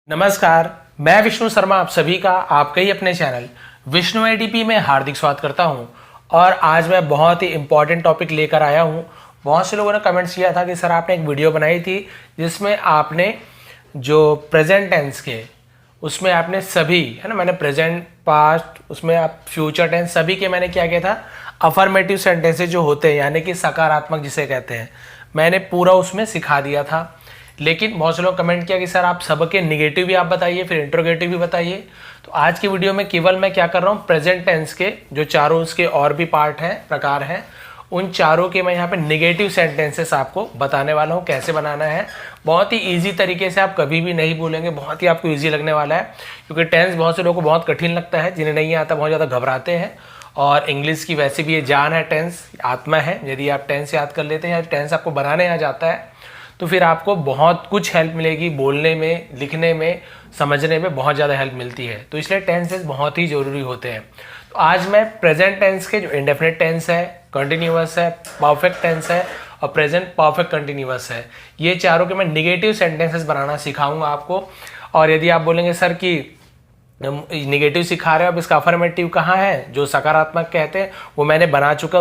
नमस्कार, मैं विष्णु शर्मा आप सभी का आपके ही अपने चैनल विष्णु एडीपी में हार्दिक स्वागत करता हूं। और आज मैं बहुत ही इंपॉर्टेंट टॉपिक लेकर आया हूं। बहुत से लोगों ने कमेंट्स किया था कि सर आपने एक वीडियो बनाई थी जिसमें आपने जो प्रेजेंट टेंस के उसमें आपने सभी है ना, मैंने प्रेजेंट पास्ट उसमें आप फ्यूचर टेंस सभी के मैंने क्या किया था, अफर्मेटिव सेंटेंसेस जो होते हैं यानी कि सकारात्मक जिसे कहते हैं, मैंने पूरा उसमें सिखा दिया था। लेकिन बहुत से लोग कमेंट किया कि सर आप सबके निगेटिव भी आप बताइए, फिर इंट्रोगेटिव भी बताइए। तो आज की वीडियो में केवल मैं क्या कर रहा हूँ, प्रेजेंट टेंस के जो चारों उसके और भी पार्ट हैं, प्रकार हैं, उन चारों के मैं यहाँ पे निगेटिव सेंटेंसेस आपको बताने वाला हूँ कैसे बनाना है। बहुत ही इजी तरीके से, आप कभी भी नहीं भूलेंगे, बहुत ही आपको इजी लगने वाला है। क्योंकि टेंस बहुत से लोगों को बहुत कठिन लगता है, जिन्हें नहीं आता बहुत ज़्यादा घबराते हैं। और इंग्लिश की वैसे भी ये जान है, टेंस आत्मा है। यदि आप टेंस याद कर लेते हैं या टेंस आपको बनाने आ जाता है तो फिर आपको बहुत कुछ हेल्प मिलेगी, बोलने में, लिखने में, समझने में बहुत ज़्यादा हेल्प मिलती है। तो इसलिए टेंसेस बहुत ही ज़रूरी होते हैं। तो आज मैं प्रेजेंट टेंस के जो इंडेफिनिट टेंस है, कंटिन्यूअस है, परफेक्ट टेंस है और प्रेजेंट परफेक्ट कंटिन्यूअस है, ये चारों के मैं निगेटिव सेंटेंसेस बनाना सिखाऊंगा आपको। और यदि आप बोलेंगे सर कि निगेटिव सिखा रहे हो, अब इसका अफर्मेटिव कहाँ है, जो सकारात्मक कहते हैं, वो मैंने बना चुका,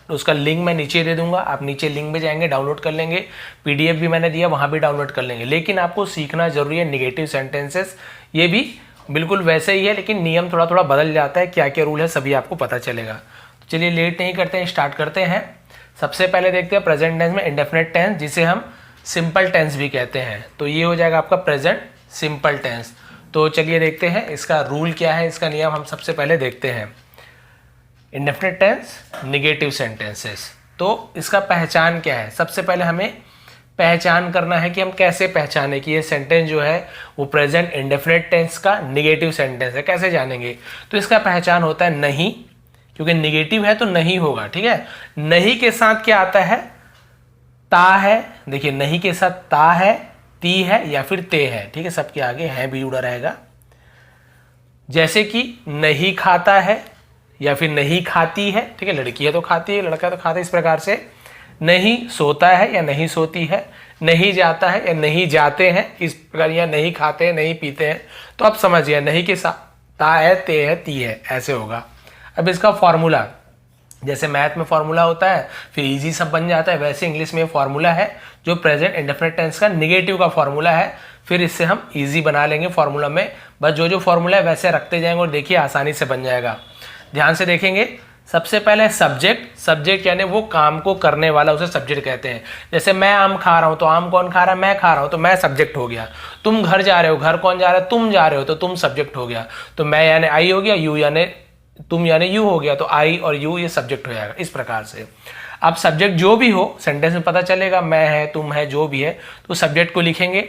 उसका लिंक मैं नीचे दे दूंगा। आप नीचे लिंक में जाएंगे, डाउनलोड कर लेंगे। पीडीएफ भी मैंने दिया, वहाँ भी डाउनलोड कर लेंगे। लेकिन आपको सीखना जरूरी है निगेटिव सेंटेंसेस। ये भी बिल्कुल वैसे ही है, लेकिन नियम थोड़ा थोड़ा बदल जाता है। क्या क्या रूल है सभी आपको पता चलेगा। तो चलिए लेट नहीं करते हैं, स्टार्ट करते हैं। सबसे पहले देखते हैं प्रेजेंट टेंस में इंडेफिनिट टेंस, जिसे हम सिंपल टेंस भी कहते हैं। तो ये हो जाएगा आपका प्रेजेंट सिंपल टेंस। तो चलिए देखते हैं इसका रूल क्या है, इसका नियम हम सबसे पहले देखते हैं। Indefinite tense, negative sentences. तो इसका पहचान क्या है, सबसे पहले हमें पहचान करना है कि हम कैसे पहचाने कि ये सेंटेंस जो है वो प्रेजेंट इंडेफिनिट टेंस का निगेटिव सेंटेंस है। कैसे जानेंगे, तो इसका पहचान होता है नहीं, क्योंकि निगेटिव है तो नहीं होगा। ठीक है, नहीं के साथ क्या आता है, ता है। देखिए नहीं के साथ ता है, ती है या फिर ते है। ठीक है, सबके आगे है भी जुड़ा रहेगा। जैसे कि नहीं खाता है या फिर नहीं खाती है। ठीक है, लड़की है तो खाती है, लड़का तो खाता है। इस प्रकार से नहीं सोता है या नहीं सोती है, नहीं जाता है या नहीं जाते हैं, इस प्रकार, या नहीं खाते हैं, नहीं पीते हैं। तो आप समझिए नहीं के साथ ता है, ते है, ती है, ऐसे होगा। अब इसका फॉर्मूला, जैसे मैथ में फॉर्मूला होता है फिर इजी सब बन जाता है, वैसे इंग्लिश में फॉर्मूला है जो प्रेजेंट इंडेफिनिट टेंस का निगेटिव का फॉर्मूला है। फिर इससे हम इजी बना लेंगे फॉर्मूला में। बस जो जो फॉर्मूला है वैसे रखते जाएंगे और देखिए आसानी से बन जाएगा। ध्यान से देखेंगे। सबसे पहले सब्जेक्ट, सब्जेक्ट यानी वो काम को करने वाला, उसे सब्जेक्ट कहते हैं। जैसे मैं आम खा रहा हूं तो आम कौन खा रहा है, मैं खा रहा हूं, तो मैं सब्जेक्ट हो गया। तुम घर जा रहे हो, घर कौन जा रहा है, तुम जा रहे हो, तो तुम सब्जेक्ट हो गया। तो मैं यानी आई हो गया, यू यानी तुम यानी यू हो गया, तो आई और यू ये सब्जेक्ट हो जाएगा। इस प्रकार से अब सब्जेक्ट जो भी हो सेंटेंस में पता चलेगा, मैं है, तुम है, जो भी है, तो सब्जेक्ट को लिखेंगे।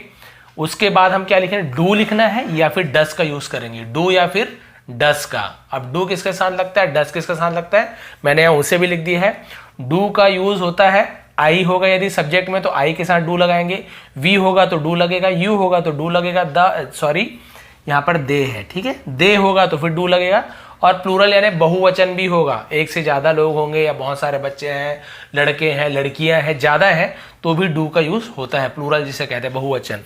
उसके बाद हम क्या लिखेंगे, डू लिखना है या फिर डस का यूज करेंगे, डू या फिर डस का। अब डू किसके साथ लगता है, डस किसके साथ लगता है, मैंने यहां उसे भी लिख दिया है। डू का यूज होता है, आई होगा यदि सब्जेक्ट में तो आई के साथ डू लगाएंगे, वी होगा तो डू लगेगा, यू होगा तो डू लगेगा, यहाँ पर दे है। ठीक है, दे होगा तो फिर डू लगेगा। और प्लूरल यानी बहुवचन भी होगा, एक से ज्यादा लोग होंगे या बहुत सारे बच्चे हैं, लड़के हैं, लड़कियां हैं, ज्यादा है, तो भी डू का यूज होता है, प्लूरल जिसे कहते हैं बहुवचन।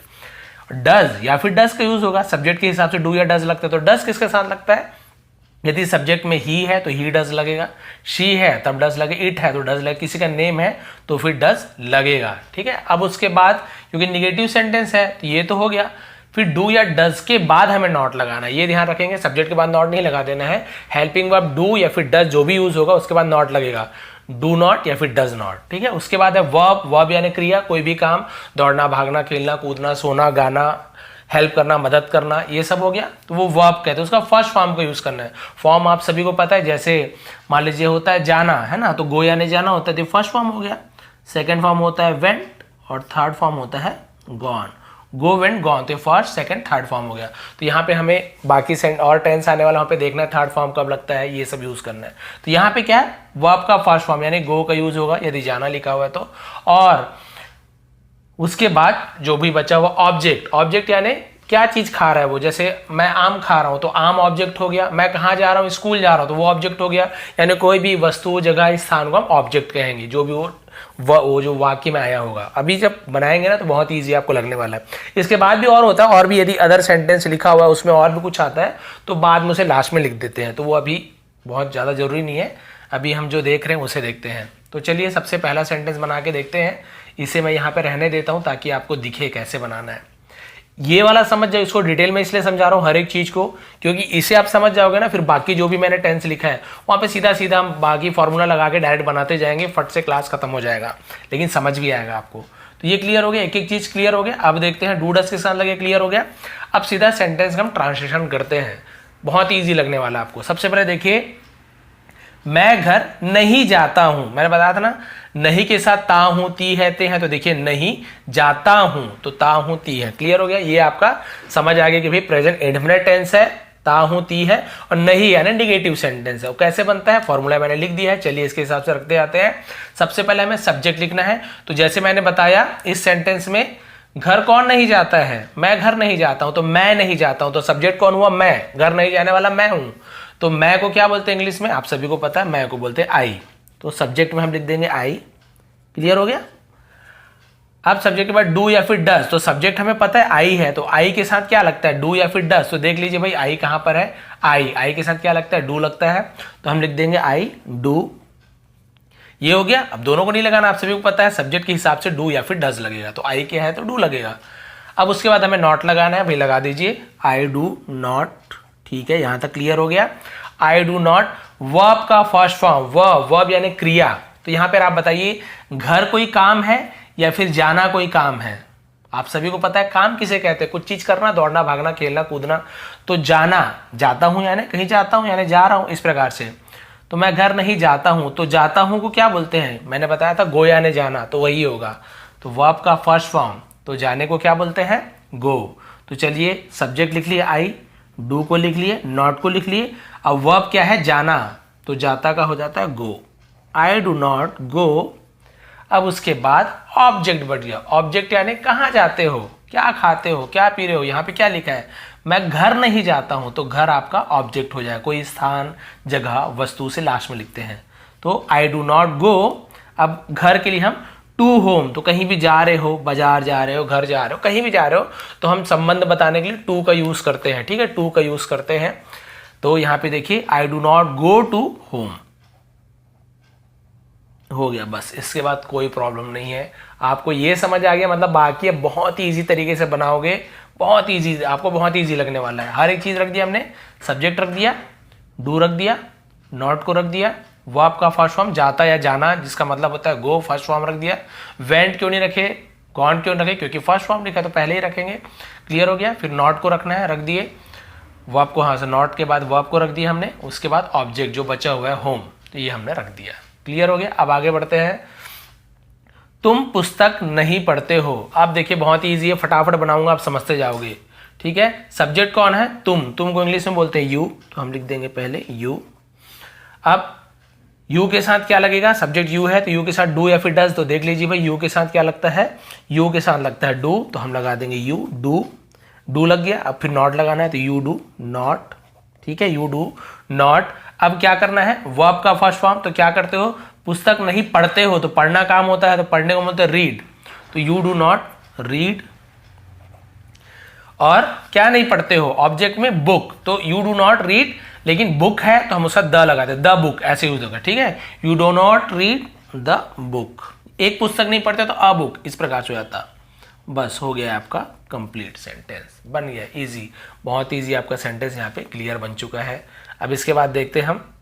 डज या फिर डज का यूज होगा, सब्जेक्ट के हिसाब से डू या डज लगता है, तो डज किसके साथ लगता है, यदि सब्जेक्ट में ही है तो ही डज लगेगा, शी है तब डज लगेगा, इट है तो डज लगेगा, किसी का नेम है तो फिर डज लगेगा। ठीक है, अब उसके बाद क्योंकि निगेटिव सेंटेंस है तो ये तो हो गया। फिर डू या डज के बाद हमें नॉट लगाना है, ये ध्यान रखेंगे, सब्जेक्ट के बाद नॉट नहीं लगा देना है। हेल्पिंग वर्ब डू या फिर डज जो भी यूज होगा उसके बाद नॉट लगेगा, डू नॉट या फिर डज नॉट। ठीक है, उसके बाद है वर्ब, वर्ब यानी क्रिया, कोई भी काम, दौड़ना, भागना, खेलना, कूदना, सोना, गाना, हेल्प करना, मदद करना, ये सब हो गया, तो वो वर्ब कहते हैं। उसका फर्स्ट फॉर्म का यूज करना है। फॉर्म आप सभी को पता है, जैसे मान लीजिए होता है जाना, है ना, तो गो यानी जाना होता है, तो फर्स्ट फॉर्म हो गया। सेकंड फॉर्म होता है वेंट और थर्ड फॉर्म होता है गॉन, गो वेंट गॉन, तो फर्स्ट सेकंड थर्ड फॉर्म हो गया। तो यहाँ पे हमें बाकी और टेंस आने वाला वहाँ पे देखना है थर्ड फॉर्म कब लगता है, ये सब यूज करना है। तो यहाँ पे क्या है, वर्ब का फर्स्ट फॉर्म यानी गो का यूज होगा यदि जाना लिखा हुआ है तो। और उसके बाद जो भी बचा हुआ ऑब्जेक्ट, ऑब्जेक्ट यानी क्या चीज खा रहा है वो, जैसे मैं आम खा रहा हूं तो आम ऑब्जेक्ट हो गया। मैं कहाँ जा रहा हूँ, स्कूल जा रहा हूं, तो वो ऑब्जेक्ट हो गया। यानी कोई भी वस्तु, जगह, स्थान को हम ऑब्जेक्ट कहेंगे, जो भी वो वो जो वाक्य में आया होगा। अभी जब बनाएंगे ना तो बहुत ईजी आपको लगने वाला है। इसके बाद भी और होता है, और भी यदि अदर सेंटेंस लिखा हुआ है उसमें और भी कुछ आता है तो बाद में उसे लास्ट में लिख देते हैं, तो वो अभी बहुत ज़्यादा ज़रूरी नहीं है। अभी हम जो देख रहे हैं उसे देखते हैं। तो चलिए सबसे पहला सेंटेंस बना के देखते हैं। इसे मैं यहाँ पे रहने देता हूँ ताकि आपको दिखे कैसे बनाना है। ये वाला समझ जाओ, इसको डिटेल में इसलिए समझा रहा हूँ हर एक चीज़ को, क्योंकि इसे आप समझ जाओगे ना, फिर बाकी जो भी मैंने टेंस लिखा है वहाँ पे सीधा सीधा हम बाकी फॉर्मूला लगा के डायरेक्ट बनाते जाएंगे, फट से क्लास खत्म हो जाएगा, लेकिन समझ भी आएगा आपको। तो ये क्लियर हो गया, एक एक चीज़ क्लियर हो गया। अब देखते हैं डू डस के साथ लगे क्लियर हो गया। अब सीधा सेंटेंस हम ट्रांसलेशन करते हैं, बहुत ईजी लगने वाला है आपको। सबसे पहले देखिए, मैं घर नहीं जाता हूं, मैंने बताया था ना नहीं के साथ ता हूं ती है ते हैं, तो देखिए नहीं जाता हूं तो ता हूं ती है। क्लियर हो गया, ये आपका समझ आ गया कि भाई प्रेजेंट इंडेफिनिट टेंस है, ता हूं ती है, और नहीं यानी निगेटिव सेंटेंस है। वो कैसे बनता है, फॉर्मूला मैंने लिख दिया है, चलिए इसके हिसाब से रखते आते हैं। सबसे पहले हमें सब्जेक्ट लिखना है, तो जैसे मैंने बताया इस सेंटेंस में घर कौन नहीं जाता है, मैं घर नहीं जाता हूं, तो मैं नहीं जाता हूं, तो सब्जेक्ट कौन हुआ, मैं, घर नहीं जाने वाला मैं हूं। तो मैं को क्या बोलते हैं इंग्लिश में, आप सभी को पता है, मैं को बोलते हैं आई। तो सब्जेक्ट में हम लिख देंगे आई। क्लियर हो गया। अब सब्जेक्ट के बाद डू या फिर डज, तो सब्जेक्ट हमें पता है आई है, तो आई के साथ क्या लगता है, डू या फिर डज। तो देख लीजिए भाई आई कहां पर है, आई के साथ क्या लगता है, डू लगता है, तो हम लिख देंगे आई डू। ये हो गया। अब दोनों को नहीं लगाना, आप सभी को पता है सब्जेक्ट के हिसाब से डू या फिर डज लगेगा, तो आई क्या है तो डू लगेगा। अब उसके बाद हमें नॉट लगाना है, भाई लगा दीजिए आई डू नॉट। ठीक है, यहां तक क्लियर हो गया। आई डू नॉट, वर्ब का फर्स्ट फॉर्म, वर्ब यानी क्रिया। तो यहां पर आप बताइए घर कोई काम है या फिर जाना कोई काम है। आप सभी को पता है काम किसे कहते हैं, कुछ चीज करना, दौड़ना भागना खेलना कूदना। तो जाना, जाता हूं यानी कहीं जाता हूं यानी जा रहा हूं, इस प्रकार से। तो मैं घर नहीं जाता हूं, तो जाता हूं को क्या बोलते हैं, मैंने बताया था गो यानी जाना, तो वही होगा। तो वर्ब का फर्स्ट फॉर्म, तो जाने को क्या बोलते हैं, गो। तो चलिए सब्जेक्ट लिख लिए आई, डू को लिख लिए, नॉट को लिख लिए। अब वर्ब क्या है, जाना, तो जाता का हो जाता है गो, आई डू नॉट गो। अब उसके बाद ऑब्जेक्ट बढ़ गया, ऑब्जेक्ट यानी कहाँ जाते हो, क्या खाते हो, क्या पी रहे हो। यहाँ पे क्या लिखा है, मैं घर नहीं जाता हूं, तो घर आपका ऑब्जेक्ट हो जाए, कोई स्थान जगह वस्तु से लास्ट में लिखते हैं। तो आई डू नॉट गो। अब घर के लिए हम टू होम, तो कहीं भी जा रहे हो, बाजार जा रहे हो, घर जा रहे हो, कहीं भी जा रहे हो, तो हम संबंध बताने के लिए टू का यूज करते हैं। ठीक है, टू का यूज करते हैं। तो यहां पे देखिए I do not go to home, हो गया बस। इसके बाद कोई प्रॉब्लम नहीं है। आपको ये समझ आ गया, मतलब बाकी अब बहुत ही ईजी तरीके से बनाओगे, बहुत ईजी, आपको बहुत ईजी लगने वाला है। हर एक चीज रख दिया हमने, सब्जेक्ट रख दिया, डू रख दिया, नॉट को रख दिया, वर्ब का फर्स्ट फॉर्म जाता या जाना जिसका मतलब होता है गो, फर्स्ट फॉर्म रख दिया। वेंट क्यों नहीं रखे, गॉन क्यों रखे, क्योंकि फर्स्ट फॉर्म लिखा तो पहले ही रखेंगे। क्लियर हो गया। फिर नॉट को रखना है, रख दिए वर्ब को, हाँ से नॉट के बाद वर्ब को रख दिया हमने। उसके बाद ऑब्जेक्ट जो बचा हुआ है होम, तो ये हमने रख दिया। क्लियर हो गया। अब आगे बढ़ते हैं। तुम पुस्तक नहीं पढ़ते हो। अब देखिए बहुत ही ईजी है, फटाफट बनाऊंगा, आप समझते जाओगे। ठीक है, सब्जेक्ट कौन है, तुम को इंग्लिश में बोलते हैं यू, तो हम लिख देंगे पहले यू। अब यू के साथ क्या लगेगा, सब्जेक्ट यू है तो यू के साथ डू या फिर डज, तो देख लीजिए भाई यू के साथ क्या लगता है, यू के साथ लगता है डू, तो हम लगा देंगे यू डू। डू लग गया। अब फिर नॉट लगाना है, तो यू डू नॉट। ठीक है, यू डू नॉट। अब क्या करना है, वर्ब का फर्स्ट फॉर्म, तो क्या करते हो, पुस्तक नहीं पढ़ते हो, तो पढ़ना काम होता है, तो पढ़ने को बोलते हैं रीड, तो यू डू नॉट रीड। और क्या नहीं पढ़ते हो, ऑब्जेक्ट में बुक, तो यू डू नॉट रीड, लेकिन बुक है तो हम उसका द लगाते हैं, द बुक ऐसे यूज होगा। ठीक है, you do not read the book. एक पुस्तक नहीं पढ़ते तो अ बुक, इस प्रकार से हो जाता। बस हो गया आपका कंप्लीट सेंटेंस, बन गया इजी, बहुत इजी आपका सेंटेंस यहाँ पे क्लियर बन चुका है। अब इसके बाद देखते हैं हम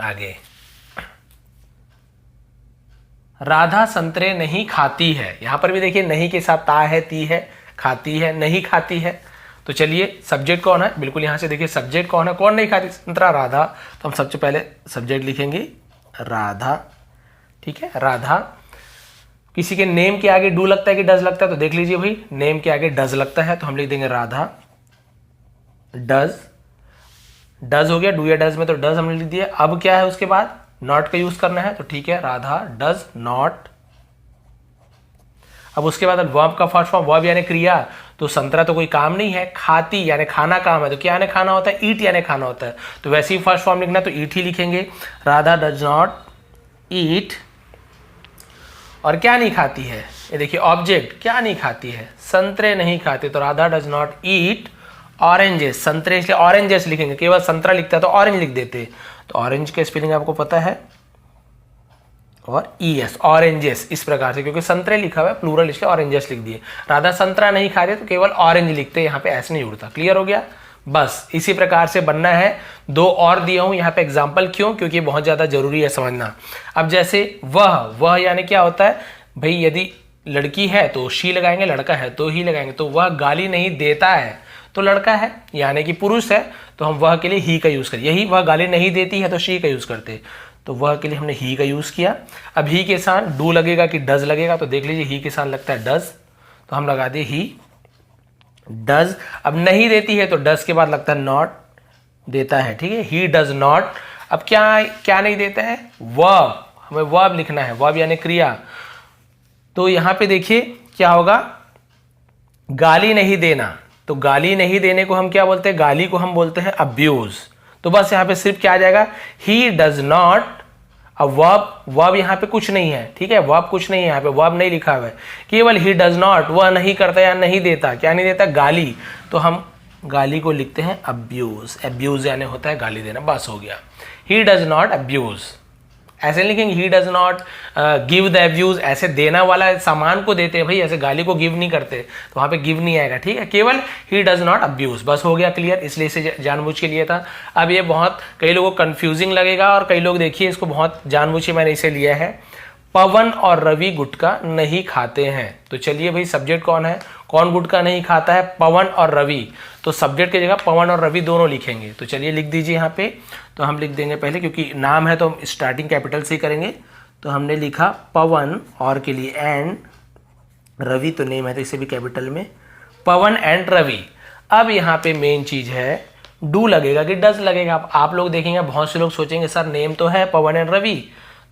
आगे। राधा संतरे नहीं खाती है। यहां पर भी देखिए नहीं के साथ ता है, ती है, खाती है, नहीं खाती है। तो चलिए सब्जेक्ट कौन है, बिल्कुल यहां से देखिए सब्जेक्ट कौन है, कौन नहीं खाती संतरा, राधा। तो हम सबसे पहले सब्जेक्ट लिखेंगे राधा। ठीक है, राधा। किसी के नेम के आगे डू लगता है कि डज लगता है, तो देख लीजिए भाई नेम के आगे डज लगता है, तो हम लिख देंगे राधा डज। डज हो गया, डू या डज में तो डज हमने लिख दिया। अब क्या है उसके बाद नॉट का यूज करना है, तो ठीक है राधा डज नॉट। अब उसके बाद वर्ब का फर्स्ट फॉर्म, वर्ब यानी क्रिया, तो संतरा तो कोई काम नहीं है, खाती यानी खाना काम है, तो क्या यानी खाना होता है, ईट यानी खाना होता है, तो वैसे ही फर्स्ट फॉर्म लिखना तो ईट ही लिखेंगे, राधा डज नॉट ईट। और क्या नहीं खाती है, ये देखिए ऑब्जेक्ट क्या नहीं खाती है, संतरे नहीं खाते, तो Radha does not eat oranges, संतरे इसलिए ऑरेंजेस लिखेंगे, केवल संतरा लिखता है तो ऑरेंज लिख देते, तो ऑरेंज का स्पेलिंग आपको पता है, और ईएस ऑरेंजेस इस प्रकार से, क्योंकि संतरे लिखा हुआ है प्लूरल इसलिए ऑरेंजेस लिख दिए। राधा संतरा नहीं खा रहे तो केवल ऑरेंज लिखते, यहाँ पे ऐसे नहीं उड़ता। क्लियर हो गया? बस इसी प्रकार से बनना है। दो और दिया हूं यहाँ पे एग्जाम्पल, क्यों? क्योंकि बहुत ज्यादा जरूरी है समझना। अब जैसे वह यानी क्या होता है भाई, यदि लड़की है तो शी लगाएंगे, लड़का है तो ही लगाएंगे, तो वह गाली नहीं देता है तो लड़का है, यानी कि पुरुष है तो हम वह के लिए ही का यूज करें। यही वह गाली नहीं देती है तो शी का यूज करते, तो वह के लिए हमने ही का यूज किया। अब ही के साथ डू लगेगा कि डज लगेगा, तो देख लीजिए ही के साथ लगता है डज, तो हम लगा दिए ही डज। अब नहीं देती है तो डज के बाद लगता है नॉट, देता है, ठीक है, ही डज नॉट। अब क्या नहीं देता है, वर्ब, हमें वर्ब लिखना है, वर्ब यानी क्रिया। तो यहां पे देखिए क्या होगा, गाली नहीं देना, तो गाली नहीं देने को हम क्या बोलते हैं, गाली को हम बोलते हैं अब्यूज। तो बस यहां पे सिर्फ क्या आ जाएगा, ही डज नॉट। अब वर्ब यहां पे कुछ नहीं है, ठीक है, वर्ब कुछ नहीं है, यहां पे वर्ब नहीं लिखा हुआ है, केवल ही डज नॉट, वह नहीं करता या नहीं देता, क्या नहीं देता, गाली, तो हम गाली को लिखते हैं अब्यूज। अब्यूज यानी होता है गाली देना, बस हो गया, ही डज नॉट अब्यूज। ऐसे लिखेंगे he does not give the abuse, ऐसे देना वाला सामान को देते हैं भाई, ऐसे गाली को गिव नहीं करते, तो वहां पे गिव नहीं आएगा, ठीक है, केवल ही डज नॉट अब्यूज। बस हो गया क्लियर, इसलिए इसे जानबूझ के लिए था। अब ये बहुत कई लोगों को कंफ्यूजिंग लगेगा, और कई लोग देखिए इसको बहुत जानबूझ के मैंने इसे लिया है, पवन और रवि गुटखा नहीं खाते हैं। तो चलिए भाई, सब्जेक्ट कौन है, कौन गुटखा नहीं खाता है, पवन और रवि, तो सब्जेक्ट की जगह पवन और रवि दोनों लिखेंगे। तो चलिए लिख दीजिए यहाँ पे, तो हम लिख देंगे पहले, क्योंकि नाम है तो हम स्टार्टिंग कैपिटल से ही करेंगे। तो हमने लिखा पवन और के लिए एंड, रवि तो नेम है तो इसे भी कैपिटल में, पवन एंड रवि। अब यहाँ पे मेन चीज है, डू लगेगा कि डज लगेगा। आप लोग देखेंगे, बहुत से लोग सोचेंगे सर नेम तो है पवन एंड रवि,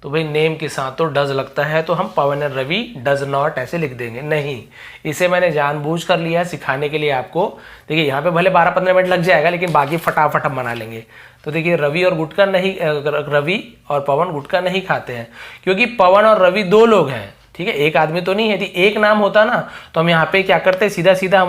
तो भाई नेम के साथ तो डज लगता है, तो हम पवन एंड रवि डज नॉट ऐसे लिख देंगे। नहीं, इसे मैंने जानबूझ कर लिया है सिखाने के लिए आपको। देखिए यहाँ पे भले 12-15 मिनट लग जाएगा, लेकिन बाकी फटाफट हम बना लेंगे। तो देखिए रवि और गुटखा नहीं, रवि और पवन गुटखा नहीं खाते हैं, क्योंकि पवन और रवि दो लोग हैं, ठीक है, एक आदमी तो नहीं है। यदि एक नाम होता ना तो हम यहाँ पे क्या करते, सीधा सीधा हम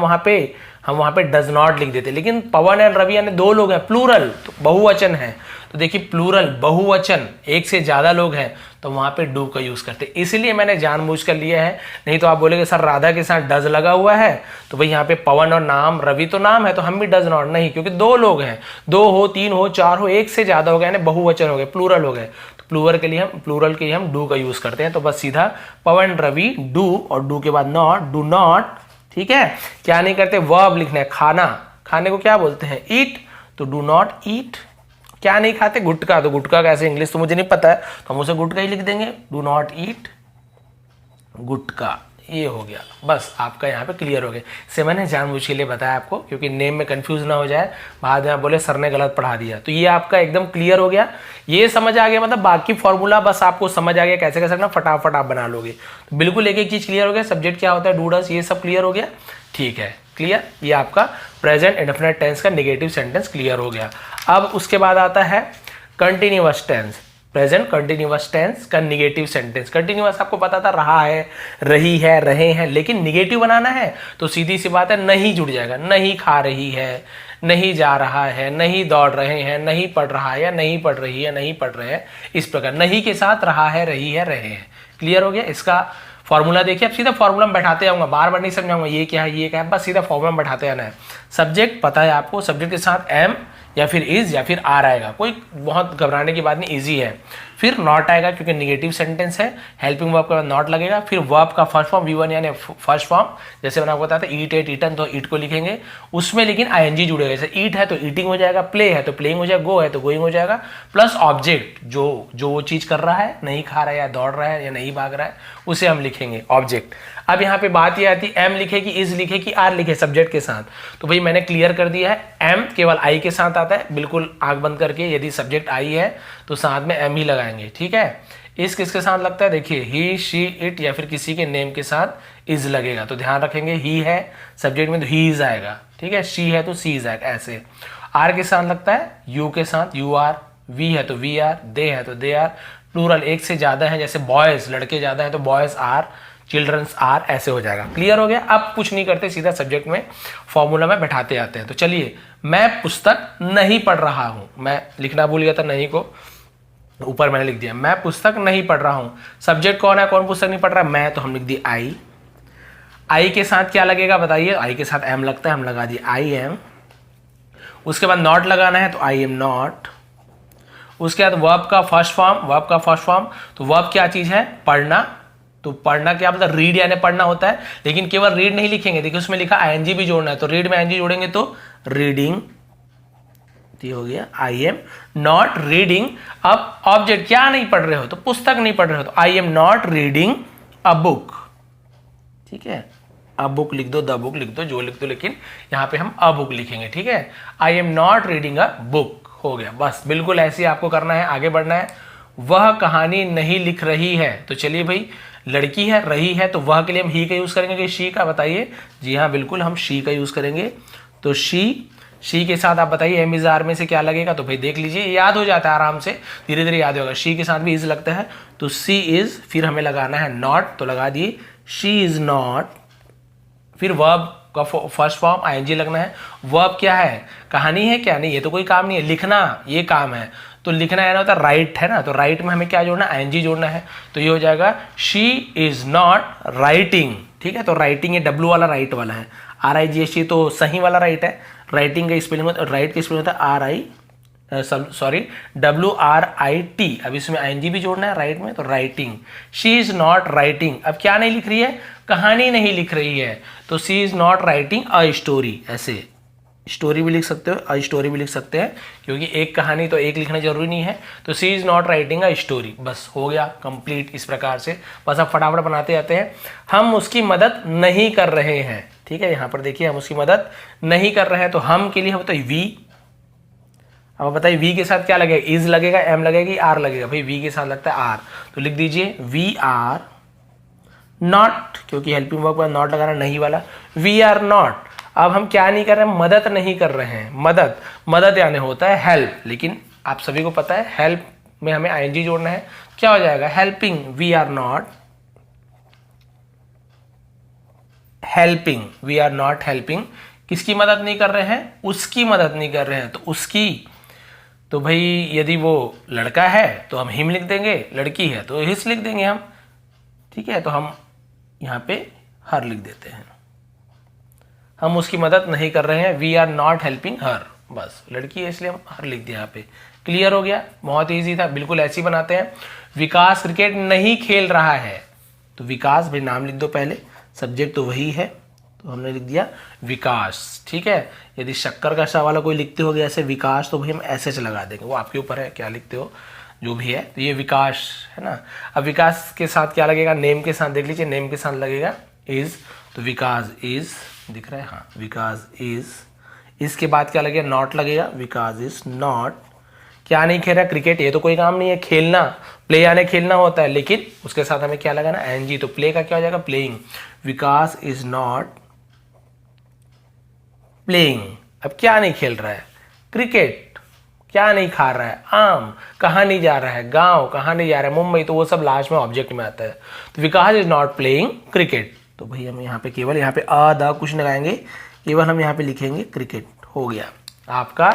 वहाँ पे डज नॉट लिख देते, लेकिन पवन एंड रवि यानी दो लोग हैं, प्लूरल, तो बहुवचन है, तो देखिए प्लूरल बहुवचन, एक से ज्यादा लोग हैं, तो वहां पे डू का यूज करते, इसलिए मैंने जानबूझ कर लिया है। नहीं तो आप बोलेंगे सर राधा के साथ डज लगा हुआ है, तो भाई यहाँ पे पवन और नाम, रवि तो नाम है, तो हम भी डज नॉट, नहीं, क्योंकि दो लोग हैं, दो हो, तीन हो, चार हो, एक से ज्यादा हो गए, यानी बहुवचन हो गए, प्लूरल हो गए, तो प्लूरल के लिए हम डू का यूज करते हैं। तो बस सीधा पवन रवि डू, और डू के बाद नॉट, डू नॉट, ठीक है। क्या नहीं करते, वर्ब लिखना है, खाना, खाने को क्या बोलते हैं, ईट, तो डू नॉट ईट। क्या नहीं खाते, गुटखा, तो गुटखा का ऐसे इंग्लिश तो मुझे नहीं पता है, तो हम उसे गुटखा ही लिख देंगे, डू नॉट ईट गुटखा। ये हो गया, बस आपका यहाँ पे क्लियर हो गया। इसे मैंने जानबूझ के लिए बताया आपको, क्योंकि नेम में कंफ्यूज ना हो जाए, बाद में आप बोले सर ने गलत पढ़ा दिया। तो ये आपका एकदम क्लियर हो गया, ये समझ आ गया, मतलब बाकी फॉर्मूला बस आपको समझ आ गया कैसे कैसे करना, फटाफट आप बना लोगे। तो बिल्कुल एक एक चीज क्लियर हो गया, सब्जेक्ट क्या होता है, डू डज, ये सब क्लियर हो गया, ठीक है, क्लियर। ये आपका प्रेजेंट इंडेफिनिट टेंस का नेगेटिव सेंटेंस क्लियर हो गया। अब उसके बाद आता है continuous tense, present continuous tense का निगेटिव सेंटेंस। कंटिन्यूअस आपको पता था, रहा है, रही है, रहे हैं, लेकिन निगेटिव बनाना है तो सीधी सी बात है, नहीं जुड़ जाएगा, नहीं खा रही है, नहीं जा रहा है, नहीं दौड़ रहे हैं, नहीं पढ़ रहा है, या नहीं पढ़ रही है, नहीं पढ़ रहे हैं, इस प्रकार नहीं के साथ रहा है, रही है, रहे हैं। क्लियर हो गया। इसका फॉर्मूला देखिए, अब सीधा फॉर्मूला में बैठाते जाऊंगा, बार बार नहीं समझाऊंगा ये क्या है, ये क्या है, बस सीधा फॉर्मूला में बैठाते जाना है। सब्जेक्ट पता है आपको, सब्जेक्ट के साथ एम या फिर इज या फिर आर आएगा, कोई बहुत घबराने की बात नहीं, इजी है। फिर नॉट आएगा क्योंकि निगेटिव सेंटेंस है, हेल्पिंग वर्ब के बाद नॉट लगेगा। फिर वर्ब का फर्स्ट फॉर्म V1 यानी फर्स्ट फॉर्म, जैसे मैंने आपको बताया था ईट एट ईटन, तो ईट को लिखेंगे, उसमें लेकिन आईएनजी जुड़ेगा, जैसे ईट है तो ईटिंग हो जाएगा, प्ले है तो प्लेइंग हो जाएगा, गो है तो गोइंग हो जाएगा, प्लस ऑब्जेक्ट, जो वो चीज कर रहा है, नहीं खा रहा है या दौड़ रहा है या नहीं भाग रहा है, उसे हम लिखेंगे ऑब्जेक्ट। अब यहाँ पे बात ये आती है, एम लिखे कि इज लिखे कि आर लिखे सब्जेक्ट के साथ, तो भाई मैंने क्लियर कर दिया है, एम केवल आई के साथ आता है, बिल्कुल आंख बंद करके, यदि सब्जेक्ट आई है तो साथ में एम ही लगाएंगे, ठीक है। इस किसके साथ लगता है, देखिए ही, शी, इट या फिर किसी के नेम के साथ इज लगेगा, तो ध्यान रखेंगे, ही है सब्जेक्ट में तो ही इज आएगा, ठीक है, शी है तो सी इज आएगा, ऐसे। आर के साथ लगता है यू के साथ यू आर, वी है तो वी आर, दे है तो दे आर, प्लूरल एक से ज्यादा है, जैसे बॉयज लड़के ज्यादा हैं तो बॉयज आर, चिल्ड्रंस आर, ऐसे हो जाएगा। क्लियर हो गया? अब कुछ नहीं करते, सीधा सब्जेक्ट में फॉर्मूला में बैठाते आते हैं। तो चलिए, मैं पुस्तक नहीं पढ़ रहा हूं, मैं लिखना भूल गया था नहीं को, ऊपर मैंने लिख दिया मैं पुस्तक नहीं पढ़ रहा हूं। सब्जेक्ट कौन है, कौन पुस्तक नहीं पढ़ रहा है? मैं, तो हम लिख दिए आई। आई के साथ क्या लगेगा बताइए? आई के साथ एम लगता है, हम लगा दिए आई एम। उसके बाद नॉट लगाना है तो आई एम नॉट। उसके बाद वर्ब का फर्स्ट फॉर्म, तो वर्ब क्या चीज है? पढ़ना। तो पढ़ना क्या मतलब? रीड यानी पढ़ना होता है, लेकिन केवल रीड नहीं लिखेंगे, देखिए उसमें लिखा आईएनजी भी जोड़ना है, तो रीड में आईएनजी जोड़ेंगे तो रीडिंग। ये हो गया आई एम नॉट रीडिंग। अब ऑब्जेक्ट क्या नहीं पढ़ रहे हो? तो पुस्तक नहीं पढ़ रहे हो, तो I am not reading a book. ठीक है, अ बुक लिख दो, द बुक लिख दो, जो लिख दो, लेकिन यहां पे हम अ बुक लिखेंगे। ठीक है, I am not reading a book हो गया। बस बिल्कुल ऐसे ही आपको करना है, आगे बढ़ना है। वह कहानी नहीं लिख रही है, तो चलिए भाई, लड़की है, रही है, तो वह के लिए हम ही का यूज करेंगे कि शी का? बताइए। जी हाँ, बिल्कुल हम शी का यूज करेंगे। तो शी के साथ आप बताइए एम इज आर में से क्या लगेगा? तो भाई देख लीजिए, याद हो जाता है आराम से, धीरे धीरे याद होगा। शी के साथ भी इज लगता है, तो सी इज, फिर हमें लगाना है नॉट, तो लगा दिए शी इज नॉट। फिर वर्ब का फर्स्ट फॉर्म आईएनजी लगना है। वर्ब क्या है? कहानी है क्या? नहीं, ये तो कोई काम नहीं है, लिखना ये काम है। तो लिखना है ना, होता राइट है ना, तो राइट में हमें क्या जोड़ना है? आईएनजी जोड़ना है। तो ये हो जाएगा शी इज नॉट राइटिंग। ठीक है, तो राइटिंग ये डब्ल्यू वाला राइट वाला है, RIGHT तो सही वाला राइट है। राइटिंग का स्पेलिंग होता है, राइट का स्पेलिंग होता है WRIT। अब इसमें आईएनजी भी जोड़ना है राइट में, तो writing. She is not writing, अब क्या नहीं लिख रही है? कहानी नहीं लिख रही है, तो she is not writing a story. ऐसे स्टोरी भी लिख सकते हो, अ स्टोरी भी लिख सकते हैं, क्योंकि एक कहानी तो एक लिखना जरूरी नहीं है। तो she is not writing a story, बस हो गया कंप्लीट। इस प्रकार से बस आप फटाफट बनाते जाते हैं। हम उसकी मदद नहीं कर रहे हैं। ठीक है, यहाँ पर देखिए हम उसकी मदद नहीं कर रहे हैं, तो हम के लिए हम तो वी। अब बताइए वी के साथ क्या लगेगा? इज लगेगा, एम लगेगी, आर लगेगा? भाई वी के साथ लगता है आर, तो लिख दीजिए वी आर नॉट, क्योंकि हेल्पिंग वर्ब पर नॉट लगाना नहीं वाला। We are not. अब हम क्या नहीं कर रहे हैं? मदद नहीं कर रहे हैं। मदद यानी होता है हेल्प, लेकिन आप सभी को पता है हेल्प में हमें आईएनजी जोड़ना है। क्या हो जाएगा? Helping. We are not helping, we are not helping. किसकी मदद नहीं कर रहे हैं? उसकी मदद नहीं कर रहे हैं, तो उसकी। तो भाई यदि वो लड़का है तो हम हिम लिख देंगे, लड़की है तो हिस लिख देंगे हम। ठीक है, तो हम यहाँ पे हर लिख देते हैं। हम उसकी मदद नहीं कर रहे हैं, we are not helping her. बस लड़की है इसलिए हम हर लिख दिया यहाँ पे। क्लियर हो गया? बहुत ईजी था, बिल्कुल ऐसे ही बनाते हैं। विकास क्रिकेट नहीं खेल रहा है, तो विकास भाई नाम लिख दो पहले, सब्जेक्ट तो वही है, तो हमने लिख दिया विकास। ठीक है, यदि शक्कर का सा वाला कोई लिखते हो गया ऐसे विकास, तो भाई हम ऐसे लगा देंगे, वो आपके ऊपर है क्या लिखते हो, जो भी है। तो ये विकास है ना। अब विकास के साथ क्या लगेगा? नेम के साथ देख लीजिए, नेम के साथ लगेगा इज, तो विकास इज दिख रहा है, हाँ विकास इज। इसके बाद क्या लगेगा? नॉट लगेगा, विकास इज नॉट। क्या नहीं खेल रहा? क्रिकेट, ये तो कोई काम नहीं है, खेलना, प्ले यानी खेलना होता है, लेकिन उसके साथ हमें क्या लगाना? एनजी, तो प्ले का क्या हो जाएगा? Playing. Vikas is not playing. अब क्या नहीं खेल रहा है? क्रिकेट। क्या नहीं खा रहा है? आम। कहाँ नहीं जा रहा है? गांव। कहाँ नहीं जा रहा है? मुंबई। तो वो सब लास्ट में ऑब्जेक्ट में आता है। तो विकास इज नॉट प्लेइंग क्रिकेट, तो भाई हम यहाँ पे केवल यहाँ पे अ द कुछ लगाएंगे, केवल हम यहाँ पे लिखेंगे क्रिकेट। हो गया आपका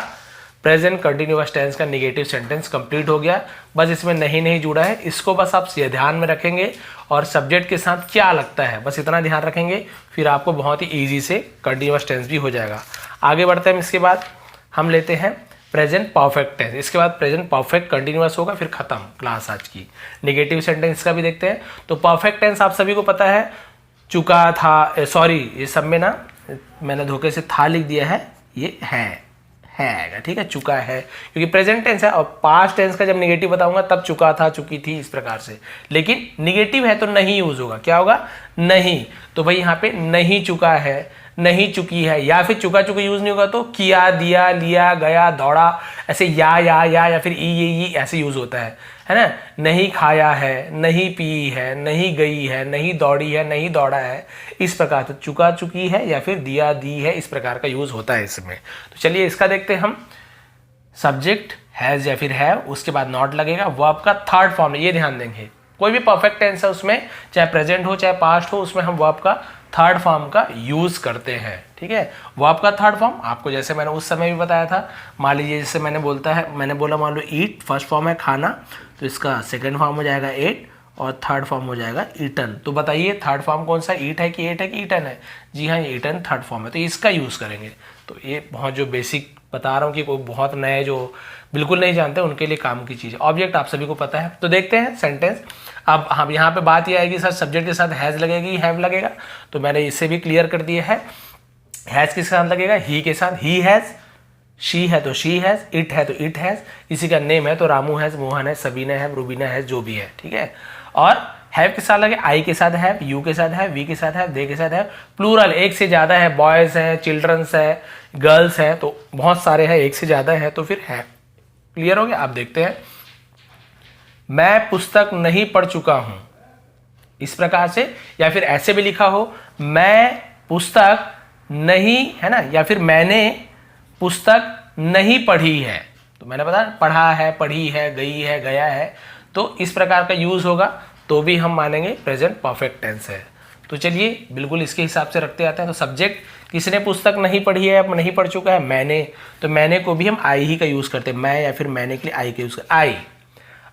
प्रेजेंट कंटिन्यूअस टेंस का नेगेटिव सेंटेंस कंप्लीट हो गया। बस इसमें नहीं जुड़ा है, इसको बस आप ध्यान में रखेंगे, और सब्जेक्ट के साथ क्या लगता है बस इतना ध्यान रखेंगे, फिर आपको बहुत ही ईजी से कंटिन्यूअस टेंस भी हो जाएगा। आगे बढ़ते हैं। इसके बाद हम लेते हैं प्रेजेंट परफेक्ट टेंस। इसके बाद प्रेजेंट परफेक्ट कंटिन्यूअस होगा, फिर खत्म क्लास आज की। नेगेटिव सेंटेंस का भी देखते हैं। तो परफेक्ट टेंस आप सभी को पता है, चुका था, सॉरी ये सब में ना मैंने धोखे से था लिख दिया है, ये है ठीक है, चुका है, क्योंकि प्रेजेंट टेंस है, और पास्ट टेंस का जब नेगेटिव बताऊंगा तब चुका था, चुकी थी, इस प्रकार से। लेकिन नेगेटिव है तो नहीं यूज होगा। क्या होगा? नहीं। तो भाई यहाँ पे नहीं चुका है, नहीं चुकी है, या फिर चुका चुकी यूज नहीं होगा तो किया, दिया, लिया, गया, दौड़ा, ऐसे या फिर ई ऐसे यूज होता है ना। नहीं खाया है, नहीं पी है, नहीं गई है, नहीं दौड़ी है, नहीं दौड़ा है, इस प्रकार से चुका चुकी है या फिर दिया दी है, इस प्रकार का यूज होता है इसमें। तो चलिए इसका देखते हैं हम। सब्जेक्ट हैज या फिर हैव, उसके बाद नॉट लगेगा, वर्ब का थर्ड फॉर्म, ये ध्यान देंगे। कोई भी परफेक्ट टेंस है उसमें, चाहे प्रेजेंट हो चाहे पास्ट हो, उसमें हम वर्ब का थर्ड फॉर्म का यूज करते हैं। ठीक है, वर्ब का थर्ड फॉर्म आपको जैसे मैंने उस समय भी बताया था, मान लीजिए जैसे मैंने बोला मान लो ईट फर्स्ट फॉर्म है खाना, तो इसका सेकेंड फॉर्म हो जाएगा एट और थर्ड फॉर्म हो जाएगा ईटन। तो बताइए थर्ड फॉर्म कौन सा, ईट है कि एट है कि ईटन है? जी हाँ, ईटन थर्ड फॉर्म है, तो इसका यूज़ करेंगे। तो ये बहुत जो बेसिक बता रहा हूँ कि कोई बहुत नए जो बिल्कुल नहीं जानते उनके लिए काम की चीज़ है। ऑब्जेक्ट आप सभी को पता है। तो देखते हैं सेंटेंस। अब हम यहाँ पे बात ये आएगी सर सब्जेक्ट के साथ हैज़ लगेगी, हैव लगेगा, तो मैंने इससे भी क्लियर कर दिया है। हैज़ किसके साथ लगेगा? ही के साथ। ही हैज़, शी है तो शी हैज़, इट है तो इट हैज़, किसी का नेम है तो रामू हैज़, मोहन है, सबीना है, रूबीना है, जो भी है। ठीक है, और हैव के साथ लगे, आई के साथ हैव, यू के साथ हैव, वी के साथ हैव, दे के साथ हैव, प्लूरल एक से ज़्यादा है, बॉयज़ है, चिल्ड्रंस है, गर्ल्स है, तो बहुत सारे हैं, एक से ज़्यादा है तो फिर है। क्लियर हो गया? आप देखते हैं, मैं पुस्तक नहीं पढ़ चुका हूं, इस प्रकार से, या फिर ऐसे भी लिखा हो मैं पुस्तक नहीं, है ना, या फिर मैंने पुस्तक नहीं पढ़ी है, तो मैंने बताया पढ़ा है, पढ़ी है, गई है, गया है, तो इस प्रकार का यूज होगा तो भी हम मानेंगे प्रेजेंट परफेक्ट टेंस है। तो चलिए बिल्कुल इसके हिसाब से रखते आते हैं। तो सब्जेक्ट किसने पुस्तक नहीं पढ़ी है, नहीं पढ़ चुका है, मैंने, तो मैंने को भी हम आई ही का यूज करते हैं, मैं या फिर मैंने के लिए आई का यूज करते, आई।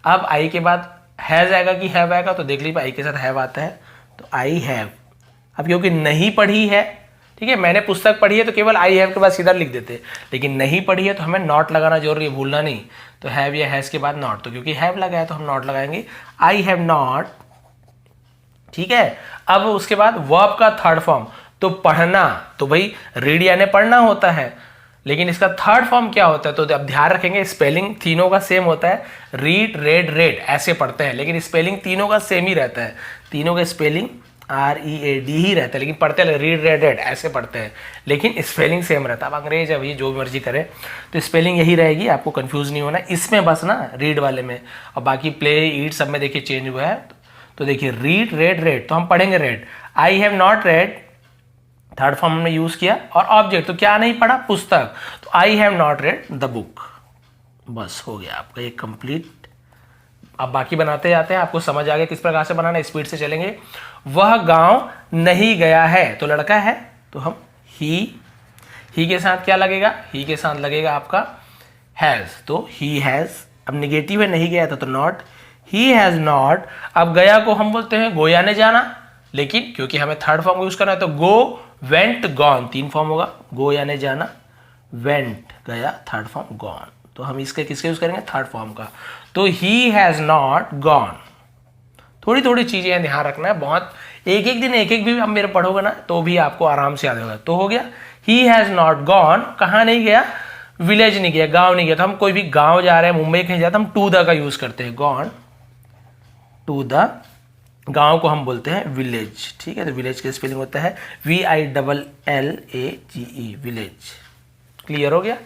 अब आई के बाद हैज आएगा कि हैव आएगा, तो देख लीजिए आई के साथ हैव आता है, तो आई हैव। अब क्योंकि नहीं पढ़ी है, ठीक है, मैंने पुस्तक पढ़ी है तो केवल आई हैव के बाद सीधा लिख देते, लेकिन नहीं पढ़ी है तो हमें नॉट लगाना जरूरी है, भूलना नहीं। तो हैव या हैज के बाद नॉट, तो क्योंकि हैव लगा है तो हम नॉट लगाएंगे, आई हैव नॉट। ठीक है, अब उसके बाद वर्ब का थर्ड फॉर्म, तो पढ़ना, तो भाई रीड यानी पढ़ना होता है, लेकिन इसका थर्ड फॉर्म क्या होता है? तो अब ध्यान रखेंगे स्पेलिंग तीनों का सेम होता है, रीड, रेड, रेड ऐसे पढ़ते हैं, लेकिन स्पेलिंग तीनों का सेम ही रहता है, तीनों का स्पेलिंग READ ही रहता है, लेकिन पढ़ते हैं रीड, रेड, रेड ऐसे पढ़ते हैं, लेकिन स्पेलिंग सेम रहता है। अब अंग्रेज है भाई, जो मर्जी करे, तो स्पेलिंग यही रहेगी, आपको कंफ्यूज नहीं होना इसमें बस ना, रीड वाले में, और बाकी प्ले, ईट सब में देखिए चेंज हुआ है। तो देखिए रीड, रेड, रेड, तो हम पढ़ेंगे red. I have not red, third form में यूज किया, और ऑब्जेक्ट तो क्या नहीं पढ़ा, पुस्तक, तो I have not read the book. बस हो गया आपका ये कंप्लीट। अब बाकी बनाते जाते हैं, आपको समझ आ गया किस प्रकार से बनाना, स्पीड से चलेंगे। वह गांव नहीं गया है, तो लड़का है तो हम ही के साथ क्या लगेगा? ही के साथ लगेगा आपका हैज, तो ही हैज। अब निगेटिव है, नहीं गया था तो नॉट, ही हैज नॉट। अब गया को हम बोलते हैं गो यानी जाना, लेकिन क्योंकि हमें थर्ड फॉर्म यूज करना है तो गो, वेंट, गॉन, तीन फॉर्म होगा, गो यानी जाना, वेंट गया, थर्ड फॉर्म गॉन, तो हम इसके किसके यूज करेंगे? थर्ड फॉर्म का। तो ही हैज नॉट गॉन। थोड़ी थोड़ी चीजें ध्यान रखना है, बहुत एक एक दिन एक एक भी आप मेरे पढ़ोगे ना तो भी आपको आराम से याद होगा। तो हो गया ही हैज नॉट गॉन, कहाँ नहीं गया? विलेज नहीं गया, गांव नहीं गया। तो हम कोई भी गांव जा रहे हैं, मुंबई कहीं जाते हैं, हम टू द का यूज करते हैं, गॉन टू द, गांव को हम बोलते हैं विलेज। ठीक है, तो विलेज की स्पेलिंग होता है VILLAGE, विलेज। क्लियर हो गया?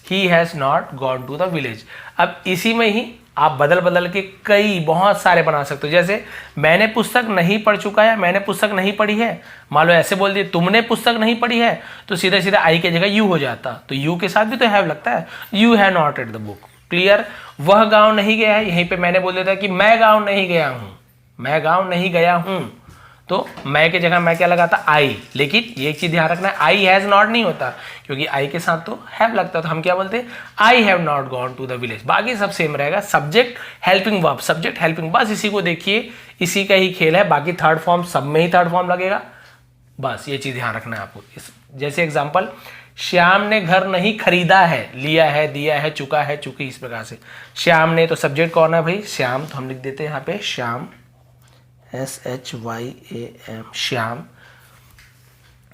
He has not gone to the village. अब इसी में ही आप बदल बदल के कई बहुत सारे बना सकते हो, जैसे मैंने पुस्तक नहीं पढ़ चुका है, मैंने पुस्तक नहीं पढ़ी है, मान लो ऐसे बोल दिए तुमने पुस्तक नहीं पढ़ी है, तो सीधा सीधा आई की जगह यू हो जाता, तो यू के साथ भी तो हैव लगता है, you have not read the book. Clear? वह गांव नहीं गया है, यहीं पे मैंने बोल देता कि मैं गांव नहीं गया हूं, मैं गांव नहीं गया हूं, तो मैं की जगह मैं क्या लगाता? आई। लेकिन ये एक चीज ध्यान रखना है, आई हैज नॉट नहीं होता, क्योंकि आई के साथ तो हैव लगता, तो हम क्या बोलते? I have not gone to the village. बाकी सब सेम रहेगा, subject helping verb, subject helping, बस इसी को देखिए, इसी का ही खेल है। बाकी थर्ड फॉर्म सब में ही थर्ड फॉर्म लगेगा, बस ये चीज ध्यान रखना है आपको। जैसे एग्जाम्पल, श्याम ने घर नहीं खरीदा है, लिया है, दिया है, चुका है, चुकी, इस प्रकार से। श्याम ने, तो सब्जेक्ट कौन है भाई? श्याम, तो हम लिख देते हैं यहाँ पे श्याम, SHYAM, श्याम,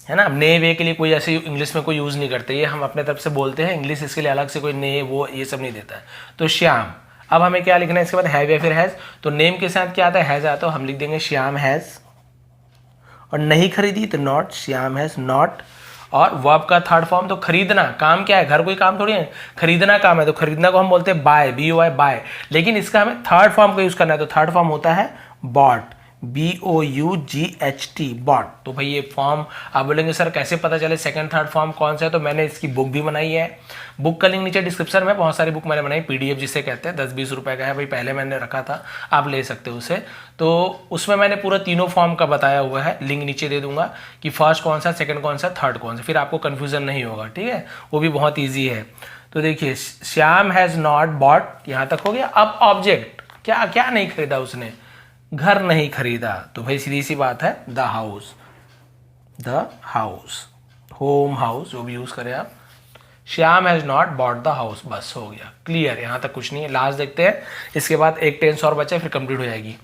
है ना। ने वे के लिए कोई ऐसे इंग्लिश में कोई यूज नहीं करते, ये हम अपने तरफ से बोलते हैं, इंग्लिश इसके लिए अलग से कोई ने वो ये सब नहीं देता है, तो श्याम। अब हमें क्या लिखना है इसके बाद? हैव या फिर हैज, तो नेम के साथ क्या आता है? हैज आता है, हम लिख देंगे श्याम हैज, और नहीं खरीदी तो नॉट, श्याम हैज नॉट। और वर्ब का थर्ड फॉर्म, तो खरीदना, काम क्या है? घर कोई काम थोड़ी है, खरीदना काम है, तो खरीदना को हम बोलते हैं बाय, BOY, बाय, लेकिन इसका हमें थर्ड फॉर्म का यूज करना है, तो थर्ड फॉर्म होता है बॉट, BOUGHT बॉट। तो भाई ये फॉर्म आप बोलेंगे सर कैसे पता चले सेकंड थर्ड फॉर्म कौन सा है, तो मैंने इसकी बुक भी बनाई है। बुक का लिंक नीचे डिस्क्रिप्शन में, बहुत सारी बुक मैंने बनाई, PDF जिसे कहते हैं, 10-20 रुपए का है भाई, पहले मैंने रखा था, आप ले सकते हो उसे। तो उसमें मैंने पूरा तीनों फॉर्म का बताया हुआ है, लिंक नीचे दे दूंगा कि फर्स्ट कौन सा, सेकंड कौन सा, थर्ड कौन सा, फिर आपको कन्फ्यूजन नहीं होगा, ठीक है। वो भी बहुत ईजी है। तो देखिए श्याम हैज़ नॉट बॉट, यहाँ तक हो गया। अब ऑब्जेक्ट, क्या क्या नहीं खरीदा उसने, घर नहीं खरीदा, तो भाई सीधी सी बात है the house, the house, home house जो भी यूज करें आप। Shyam has not bought the house, बस हो गया, क्लियर, यहां तक कुछ नहीं है। लास्ट देखते हैं, इसके बाद एक टेंस और बचा, फिर कंप्लीट हो जाएगी।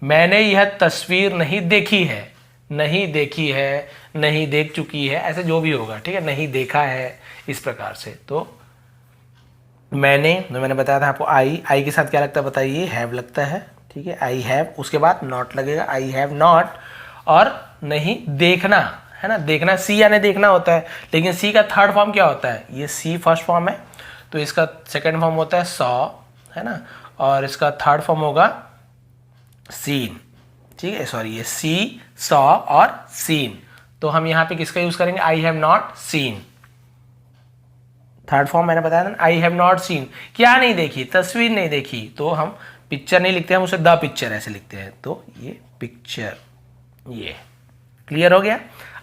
मैंने यह तस्वीर नहीं देखी है, नहीं देखी है, नहीं देख चुकी है, ऐसे जो भी होगा, ठीक है, नहीं देखा है, इस प्रकार से। तो मैंने बताया था आपको, आई के साथ क्या लगता है बताइए, हैव लगता है, ठीक है, आई हैव, उसके बाद नॉट लगेगा, आई हैव नॉट, और नहीं देखना है ना, देखना सी यानी देखना होता है, लेकिन सी का थर्ड फॉर्म क्या होता है, ये सी फर्स्ट फॉर्म है, तो इसका सेकंड फॉर्म होता है सॉ, है ना, और इसका थर्ड फॉर्म होगा सीन, ठीक है, सॉरी ये सी, सॉ और सीन। तो हम यहाँ पे किसका यूज करेंगे, आई have not seen. Third form मैंने बताया था, आई हैव नॉट सीन, क्या नहीं देखी, तस्वीर नहीं देखी, तो हम पिक्चर नहीं लिखते, हम उसे द पिक्चर ऐसे लिखते हैं, तो ये पिक्चर, ये क्लियर हो गया।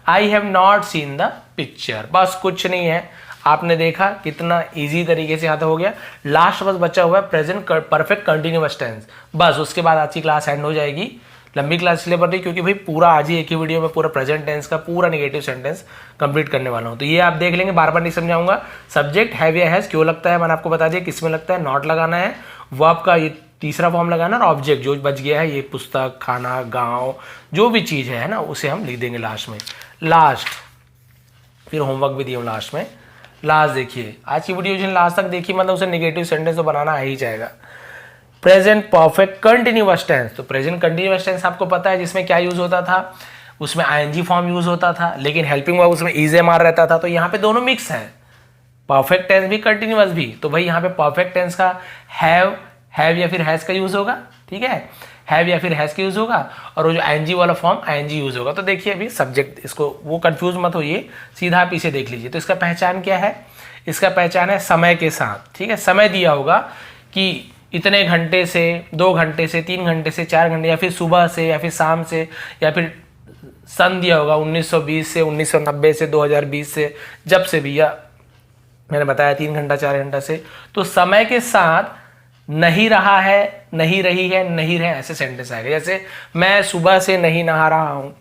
आई have not seen the picture, बस कुछ नहीं है, आपने देखा कितना इजी तरीके से यहाँ तक हो गया। लास्ट बस बचा हुआ है प्रेजेंट परफेक्ट कंटिन्यूअस टेंस, बस उसके बाद आज की क्लास एंड हो जाएगी। लंबी क्लास इसलिए बढ़ रही क्योंकि भाई पूरा आज ही एक ही वीडियो में पूरा प्रेजेंट टेंस का पूरा नेगेटिव सेंटेंस कंप्लीट करने वाला हूं, तो ये आप देख लेंगे, बार बार नहीं समझाऊंगा। सब्जेक्ट हैव या हैज क्यों लगता है मैंने आपको बता दिया, किसमें लगता है, नॉट लगाना है, वर्ब का ये तीसरा फॉर्म लगाना, और ऑब्जेक्ट जो बच गया है, ये पुस्तक, खाना, गांव, जो भी चीज है ना, उसे हम लिख देंगे लास्ट में। लास्ट फिर होमवर्क भी दिया लास्ट में। लास्ट देखिए, आज की वीडियो जिन लास्ट तक देखी, मतलब उसे नेगेटिव सेंटेंस तो बनाना आ ही जाएगा। प्रेजेंट परफेक्ट कंटिन्यूअस टेंस, तो प्रेजेंट कंटिन्यूअस टेंस आपको पता है जिसमें क्या यूज होता था, उसमें आईएनजी फॉर्म यूज होता था, लेकिन हेल्पिंग वर्ब उसमें इज एम आर रहता था, तो यहाँ पे दोनों मिक्स है, परफेक्ट टेंस भी कंटिन्यूअस भी। तो भाई यहाँ पे परफेक्ट टेंस का हैव या फिर हैज का यूज होगा, ठीक है, हैव या फिर हैज का यूज होगा, और वो जो आईएनजी वाला फॉर्म आईएनजी यूज होगा। तो देखिए अभी सब्जेक्ट, इसको वो कंफ्यूज मत होइए, सीधा आप इसे देख लीजिए। तो इसका पहचान क्या है, इसका पहचान है समय के साथ, ठीक है, समय दिया होगा कि इतने घंटे से, 2 घंटे से, 3 घंटे से, 4 घंटे, या फिर सुबह से, या फिर शाम से, या फिर सन दिया होगा 1920 से, 1990 से, 2020 से, जब से भी, या मैंने बताया 3 घंटा 4 घंटा से। तो समय के साथ नहीं रहा है, नहीं रही है, नहीं रहे, ऐसे सेंटेंस आएगा। जैसे मैं सुबह से नहीं नहा रहा हूँ,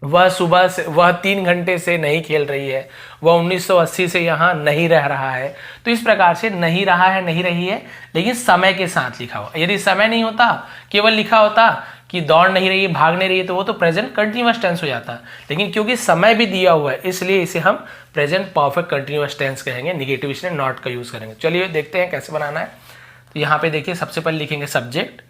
वह सुबह से, वह 3 घंटे से नहीं खेल रही है, वह 1980 से यहाँ नहीं रह रहा है। तो इस प्रकार से नहीं रहा है, नहीं रही है, लेकिन समय के साथ लिखा हुआ। यदि समय नहीं होता, केवल लिखा होता कि दौड़ नहीं रही है, भाग नहीं रही है, तो वो तो प्रेजेंट कंटिन्यूअस टेंस हो जाता। लेकिन क्योंकि समय भी दिया हुआ है, इसलिए इसे हम प्रेजेंट परफेक्ट कंटिन्यूअस टेंस कहेंगे, निगेटिव इसलिए नॉट का यूज करेंगे। चलिए देखते हैं कैसे बनाना है। तो यहाँ पे देखिए, सबसे पहले लिखेंगे सब्जेक्ट।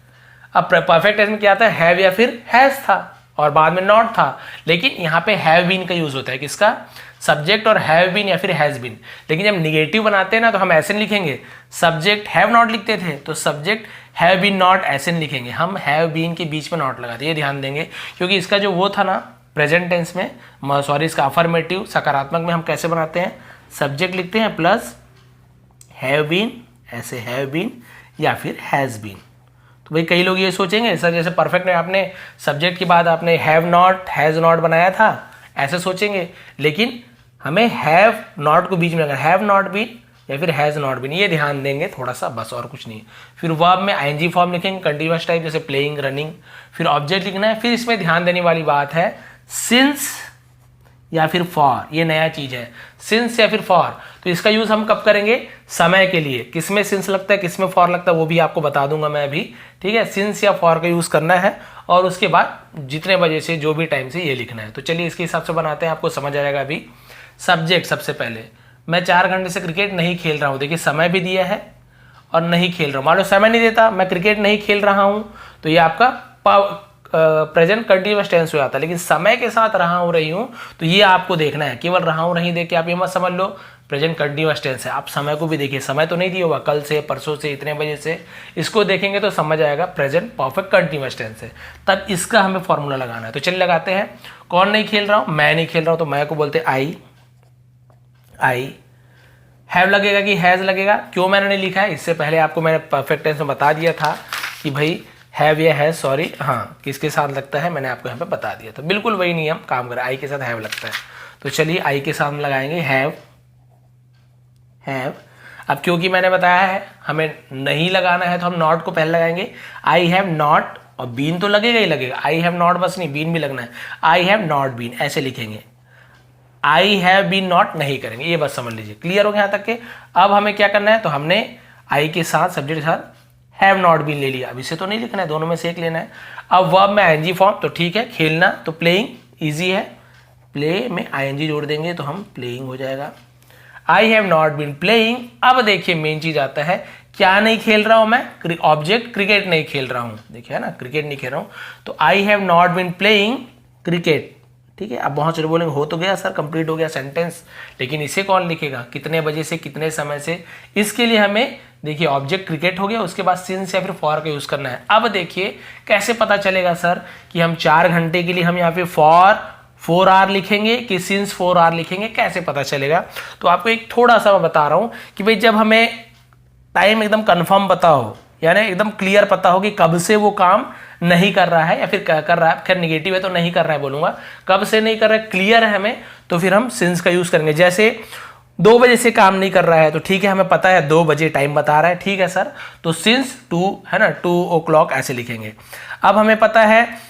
अब परफेक्ट टेंस में क्या आता है, हैव या फिर हैज था, और बाद में नॉट था, लेकिन यहाँ पे हैव बीन का यूज होता है, किसका, सब्जेक्ट, और हैव बीन या फिर हैज बीन। लेकिन जब निगेटिव बनाते हैं ना, तो हम ऐसे नहीं लिखेंगे, सब्जेक्ट हैव नॉट लिखते थे, तो सब्जेक्ट हैव बीन नॉट ऐसे नहीं लिखेंगे, हम हैव बीन के बीच में नॉट लगाते, ये ध्यान देंगे। क्योंकि इसका जो वो था ना प्रेजेंट टेंस में, सॉरी इसका अफर्मेटिव सकारात्मक में हम कैसे बनाते हैं, सब्जेक्ट लिखते हैं प्लस हैव बीन, ऐसे हैव बीन या फिर हैज बीन। तो भाई कई लोग ये सोचेंगे सर जैसे परफेक्ट में आपने सब्जेक्ट के बाद आपने हैव नॉट, हैज नॉट बनाया था, ऐसे सोचेंगे, लेकिन हमें हैव नॉट को बीच में लगाना, हैव नॉट बीन या फिर हैज नॉट बीन, ये ध्यान देंगे थोड़ा सा, बस और कुछ नहीं। फिर वर्ब में आईएनजी फॉर्म लिखेंगे कंटीन्यूअस टाइप, जैसे प्लेइंग, रनिंग। फिर ऑब्जेक्ट लिखना है। फिर इसमें ध्यान देने वाली बात है सिंस या फिर फॉर, ये नया चीज है, सिंस या फिर फॉर। तो इसका यूज हम कब करेंगे, समय के लिए। किसमें सिंस लगता है, किसमें फॉर लगता है, वो भी आपको बता दूंगा मैं अभी, ठीक है। सिंस या फॉर का यूज करना है, और उसके बाद जितने बजे से, जो भी टाइम से ये लिखना है। तो चलिए इसके हिसाब से बनाते हैं, आपको समझ आ जाएगा। अभी सब्जेक्ट, सबसे पहले मैं 4 घंटे से क्रिकेट नहीं खेल रहा हूँ, देखिए समय भी दिया है और नहीं खेल रहा हूँ। मान लो समय नहीं देता, मैं क्रिकेट नहीं खेल रहा हूँ, तो ये आपका प्रेजेंट कंटिन्यूअस टेंस हो जाता है। लेकिन समय के साथ रहा हूँ, रही हूँ, तो ये आपको देखना है। केवल रहा हूँ, रही देख के आप ये मत समझ लो प्रेजेंट कंटिन्यूअस टेंस है। आप समय को भी देखिए, समय तो नहीं दिया होगा कल से, परसों से, इतने बजे से, इसको देखेंगे तो समझ आएगा प्रेजेंट परफेक्ट कंटिन्यूअस टेंस है। तब इसका हमें फॉर्मूला लगाना है। तो चलिए लगाते हैं। कौन नहीं खेल रहा हूं? मैं नहीं खेल रहा हूं, तो मैं को बोलते आई। हैव लगेगा कि हैज लगेगा? क्यों मैंने नहीं लिखा है, इससे पहले आपको मैंने परफेक्ट टेंस में बता दिया था कि भाई हैव या हैज, सॉरी, हाँ, किसके साथ लगता है मैंने आपको यहाँ पे बता दिया था। बिल्कुल वही नियम काम करे, आई के साथ हैव लगता है। तो चलिए आई के साथ लगाएंगे हैव। अब क्योंकि मैंने बताया है हमें नहीं लगाना है तो हम नॉट को पहले लगाएंगे। आई हैव नॉट, और बीन तो लगेगा ही लगेगा। आई हैव नॉट बस नहीं, बीन भी लगना है। आई हैव नॉट बीन ऐसे लिखेंगे। आई हैव बीन नॉट नहीं करेंगे, ये बस समझ लीजिए। क्लियर हो गया यहाँ तक के? अब हमें क्या करना है, तो हमने आई के साथ सब्जेक्ट के साथ हैव नॉट बीन ले लिया। अब इसे तो नहीं लिखना है, दोनों में से एक लेना है। अब वर्ब में आईएनजी फॉर्म, तो ठीक है, खेलना तो प्लेइंग इजी है, प्ले में आईएनजी जोड़ देंगे तो हम प्लेइंग हो जाएगा। I have not been playing. अब देखिए मेन चीज आता है, क्या नहीं खेल रहा हूं मैं? ऑब्जेक्ट क्रिकेट नहीं खेल रहा हूं, देखिए है ना, क्रिकेट नहीं खेल रहा हूं। तो I have not been playing cricket, ठीक है। अब बहुत सारे बोलेंगे हो तो गया सर, कंप्लीट हो गया सेंटेंस, लेकिन इसे कौन लिखेगा, कितने बजे से कितने समय से? इसके लिए हमें देखिए ऑब्जेक्ट क्रिकेट हो गया, उसके बाद सिंस या फिर फॉर का यूज करना है। अब देखिए कैसे पता चलेगा सर कि हम 4 घंटे के लिए हम यहाँ पे फॉर 4 आवर लिखेंगे कि सिंस 4 आवर लिखेंगे, कैसे पता चलेगा? तो आपको एक थोड़ा सा मैं बता रहा हूं कि भाई जब हमें टाइम एकदम कंफर्म पता हो, यानी एकदम क्लियर पता हो कि कब से वो काम नहीं कर रहा है या फिर कर रहा है, खैर निगेटिव है तो नहीं कर रहा है बोलूंगा, कब से नहीं कर रहा है क्लियर है हमें, तो फिर हम सिंस का यूज करेंगे। जैसे 2 बजे से काम नहीं कर रहा है, तो ठीक है, हमें पता है 2 बजे टाइम बता रहा है, ठीक है सर, तो सिंस 2 है ना, 2 o'clock ऐसे लिखेंगे। अब हमें पता है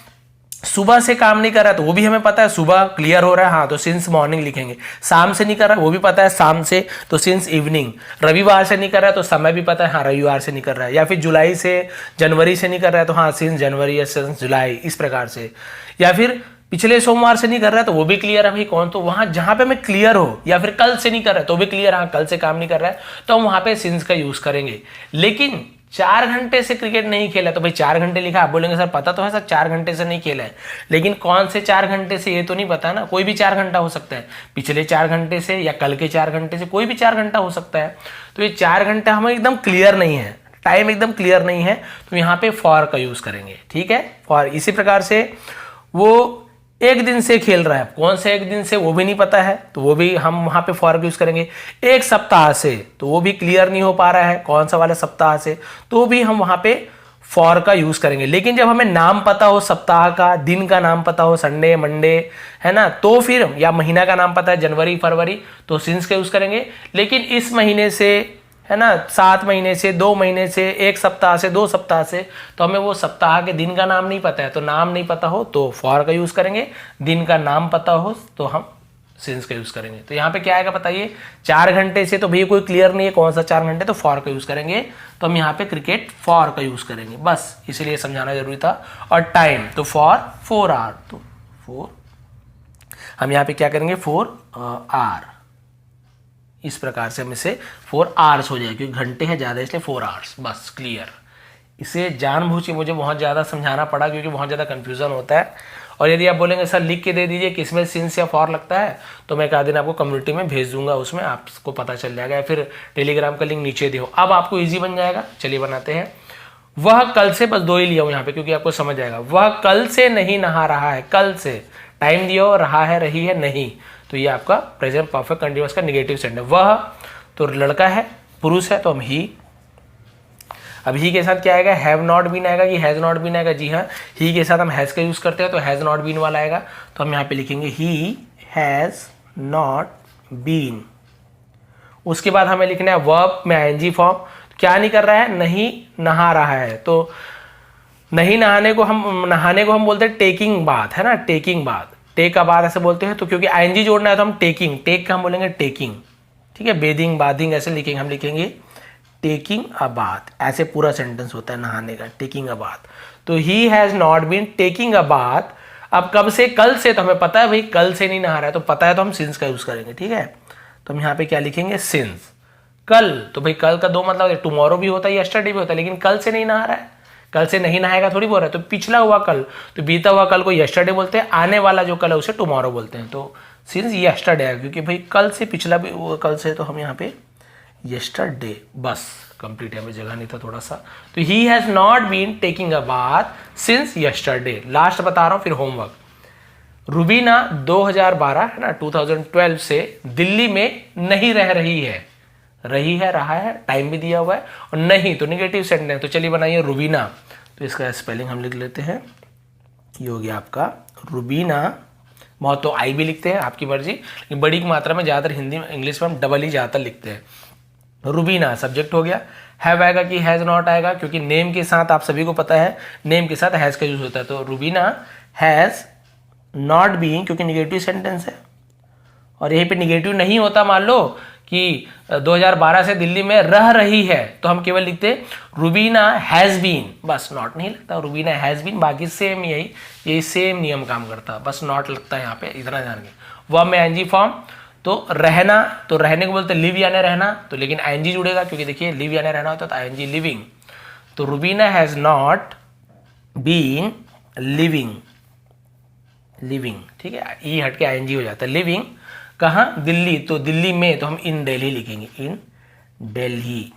सुबह से काम नहीं कर रहा है, तो वो भी हमें पता है सुबह क्लियर हो रहा है, हाँ, तो सिंस मॉर्निंग लिखेंगे। शाम से नहीं कर रहा है, वो भी पता है शाम से, तो सिंस इवनिंग। रविवार से नहीं कर रहा है, तो समय भी पता है, हाँ, रविवार से नहीं कर रहा है। या फिर जुलाई से, जनवरी से नहीं कर रहा है, तो हाँ, सिंस जनवरी या सिंस जुलाई, इस प्रकार से। या फिर पिछले सोमवार से नहीं कर रहा है, तो वो भी क्लियर है भाई कौन, तो वहां जहां पे मैं क्लियर हो, या फिर कल से नहीं कर रहा है तो भी क्लियर, हाँ, कल से काम नहीं कर रहा है, तो हम वहां पे सिंस का यूज करेंगे। लेकिन 4 घंटे से क्रिकेट नहीं खेला, तो भाई 4 घंटे लिखा, आप बोलेंगे सर पता तो है सर 4 घंटे से नहीं खेला है, लेकिन कौन से 4 घंटे से ये तो नहीं पता ना, कोई भी 4 घंटा हो सकता है, पिछले 4 घंटे से या कल के 4 घंटे से, कोई भी 4 घंटा हो सकता है। तो ये 4 घंटा हमें एकदम क्लियर नहीं है, टाइम एकदम क्लियर नहीं है, तो यहाँ पे फॉर का यूज करेंगे, ठीक है, फॉर। इसी प्रकार से वो 1 दिन से खेल रहा है, कौन से 1 दिन से वो भी नहीं पता है, तो वो भी हम वहां पे फॉर यूज करेंगे। 1 सप्ताह से, तो वो भी क्लियर नहीं हो पा रहा है कौन सा वाला सप्ताह से, तो भी हम वहां पे फॉर का यूज करेंगे। लेकिन जब हमें नाम पता हो सप्ताह का, दिन का नाम पता हो, संडे मंडे है ना, तो फिर, या महीना का नाम पता है जनवरी फरवरी, तो सिंस का यूज करेंगे। लेकिन इस महीने से है ना, 7 महीने से, 2 महीने से, 1 सप्ताह से, 2 सप्ताह से, तो हमें वो सप्ताह के दिन का नाम नहीं पता है, तो नाम नहीं पता हो तो फॉर का यूज करेंगे, दिन का नाम पता हो तो हम सिंस का यूज करेंगे। तो यहाँ पे क्या आएगा बताइए, 4 घंटे से, तो भैया कोई क्लियर नहीं है कौन सा 4 घंटे, तो फॉर का यूज करेंगे, तो हम यहाँ पे क्रिकेट फॉर का यूज करेंगे, बस इसलिए समझाना जरूरी था। और टाइम तो फॉर 4 आवर, तो 4 हम यहाँ पे क्या करेंगे 4 आवर, इस प्रकार से हम इसे 4 आवर्स हो जाए, क्योंकि घंटे हैं ज़्यादा इसलिए 4 आवर्स, बस क्लियर। इसे जानबूझ के मुझे बहुत ज़्यादा समझाना पड़ा क्योंकि बहुत ज़्यादा कन्फ्यूज़न होता है। और यदि आप बोलेंगे सर लिख के दे दीजिए किसमें सिंस या फॉर लगता है, तो मैं एक आध दिन आपको कम्युनिटी में भेज दूंगा, उसमें आपको पता चल जाएगा, या फिर टेलीग्राम का लिंक नीचे दो। अब आपको ईजी बन जाएगा, चलिए बनाते हैं। वह कल से, बस 2 ही लिया हूँ यहाँ पे क्योंकि आपको समझ आएगा। वह कल से नहीं नहा रहा है, कल से टाइम दिया हो, रहा है, रही है, नहीं, तो ये आपका प्रेजेंट परफेक्ट कंटीन्यूअस का नेगेटिव सेंटेंस। वह तो लड़का है, पुरुष है, तो हम ही। अब ही के साथ क्या आएगा, हैव नॉट बीन आएगा कि हैज नॉट बीन आएगा? जी हाँ, ही के साथ हम हैज का यूज करते हैं, तो हैज नॉट बीन वाला आएगा, तो हम यहाँ पे लिखेंगे ही हैज नॉट बीन। उसके बाद हमें लिखना है वर्ब में आईएनजी फॉर्म, क्या नहीं कर रहा है, नहीं नहा रहा है, तो नहीं नहाने को हम बोलते हैं टेकिंग बाथ, है ना, taking bath, take a bath ऐसे बोलते हैं, तो क्योंकि आईएनजी जोड़ना है तो हम टेकिंग, टेक का हम बोलेंगे टेकिंग, ठीक है, बेदिंग बाथिंग ऐसे लिखेंगे, हम लिखेंगे टेकिंग अ बाथ, ऐसे पूरा सेंटेंस होता है नहाने का, टेकिंग अ बाथ। तो he has not been taking a bath. अब कब से, कल से, तो हमें पता है भाई कल से नहीं नहा रहा है, तो पता है तो हम सिंस का यूज करेंगे, ठीक है। तो हम यहाँ पे क्या लिखेंगे, सिंस। कल, तो भाई कल का 2 मतलब टुमारो भी होता है, यस्टरडे भी होता है, लेकिन कल से नहीं नहा रहा है, कल से नहीं नहाएगा थोड़ी बोल रहा है, तो पिछला हुआ कल, तो बीता हुआ कल को यस्टरडे बोलते हैं, आने वाला जो कल है उसे टुमारो बोलते हैं, तो सिंस यस्टरडे आएगा, क्योंकि भाई कल से पिछला भी कल से, तो हम यहाँ पे यस्टरडे बस कंप्लीट, यहाँ पे जगह नहीं था थोड़ा सा। तो he has not been taking a bath since yesterday. Last बता रहा हूँ, फिर होमवर्क। रुबीना 2012 है ना 2012 से दिल्ली में नहीं रह रही है, रही है, रहा है, टाइम भी दिया हुआ है, और नहीं तो निगेटिव सेंटेंस। तो चलिए बनाइए रुबीना। तो इसका स्पेलिंग हम लिख लेते हैं, ये हो गया आपका रुबीना। बहुत तो आई भी लिखते हैं, आपकी मर्जी, लेकिन बड़ी की मात्रा में ज़्यादातर हिंदी में इंग्लिश में हम डबल ही ज़्यादातर लिखते हैं। रुबीना सब्जेक्ट हो गया। हैव आएगा कि हैज़ नॉट आएगा, क्योंकि नेम के साथ आप सभी को पता है नेम के साथ हैज़ का यूज होता है। तो रुबीना हैज़ नॉट बीइंग, क्योंकि निगेटिव सेंटेंस है, और यहीं पे निगेटिव नहीं होता। मान लो कि 2012 से दिल्ली में रह रही है, तो हम केवल लिखते रुबीना हैज़ बीन, बस नॉट नहीं लगता, रुबीना हैज़ बीन। बाकी सेम यही सेम नियम काम करता है, बस नॉट लगता है यहाँ पे, इतना ध्यान रखिए। वर्ब में आईएनजी फॉर्म, तो रहना, तो रहने को बोलते लिव यानी रहना, तो लेकिन आईएनजी जुड़ेगा, क्योंकि देखिए लिव यानी रहना होता है, तो आईएनजी लिविंग। तो Rubina has not been living, living, ठीक है, ई हट के आईएनजी हो जाता है। लिविंग कहाँ, दिल्ली, तो दिल्ली में, तो हम इन दिल्ली लिखेंगे, इन दिल्ली,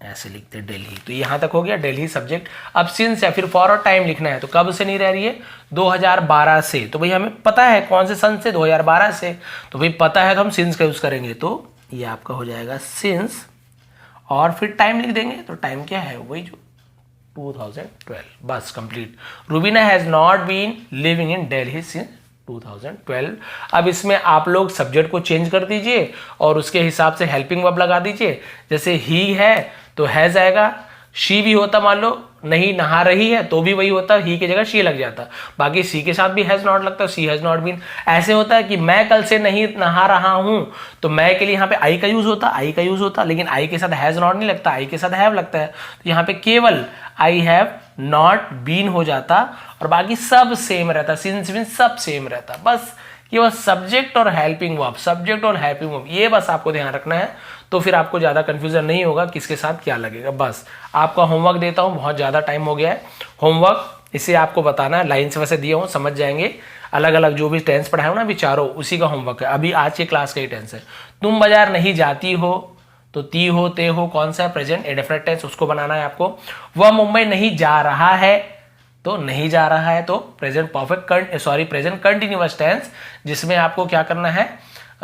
ऐसे लिखते हैं दिल्ली। तो यहाँ तक हो गया दिल्ली सब्जेक्ट। अब सिंस या फिर फॉर और टाइम लिखना है, तो कब से नहीं रह रही है, 2012 से। तो भाई हमें पता है कौन से सन से, 2012 से, तो भाई पता है तो हम सिंस का यूज करेंगे। तो ये आपका हो जाएगा सिंस, और फिर टाइम लिख देंगे। तो टाइम क्या है, वही जो 2012, बस complete. Rubina has not been living in Delhi since 2012। अब इसमें आप लोग सब्जेक्ट को चेंज कर दीजिए और उसके हिसाब से हेल्पिंग वर्ब लगा दीजिए। जैसे ही है तो हैज आएगा, शी भी होता, मान लो नहीं नहा रही है तो भी वही होता, ही की जगह शी लग जाता। बाकी सी के साथ भी हैज नॉट लगता, सी हैज नॉट बीन। ऐसे होता है कि मैं कल से नहीं नहा रहा हूं, तो मैं के लिए यहाँ पे आई का यूज होता, आई का यूज होता, लेकिन आई के साथ हैज नॉट नहीं लगता, आई के साथ हैव लगता है। तो यहाँ पे केवल आई हैव नॉट बीन हो जाता, और बाकी सब सेम रहता, सिंस बीन सब सेम रहता। बस केवल सब्जेक्ट और हेल्पिंग वर्ब, सब्जेक्ट और हेल्पिंग वर्ब, ये बस आपको ध्यान रखना है। तो फिर आपको ज़्यादा कंफ्यूजन नहीं होगा किसके साथ क्या लगेगा। बस आपका होमवर्क देता हूँ, बहुत ज़्यादा टाइम हो गया है। होमवर्क इसे आपको बताना है, लाइन से वैसे दिया हूँ, समझ जाएंगे। अलग अलग जो भी टेंस पढ़ाए हो ना अभी चारों, उसी का होमवर्क है। अभी आज के क्लास का ही टेंस है। तुम बाजार नहीं जाती हो, तो ती हो, ते हो, कौन सा है, प्रेजेंट इंडेफिनिट टेंस, उसको बनाना है आपको। वह मुंबई नहीं जा रहा है, तो नहीं जा रहा है, तो present perfect, sorry present continuous tense, जिसमें आपको क्या करना है,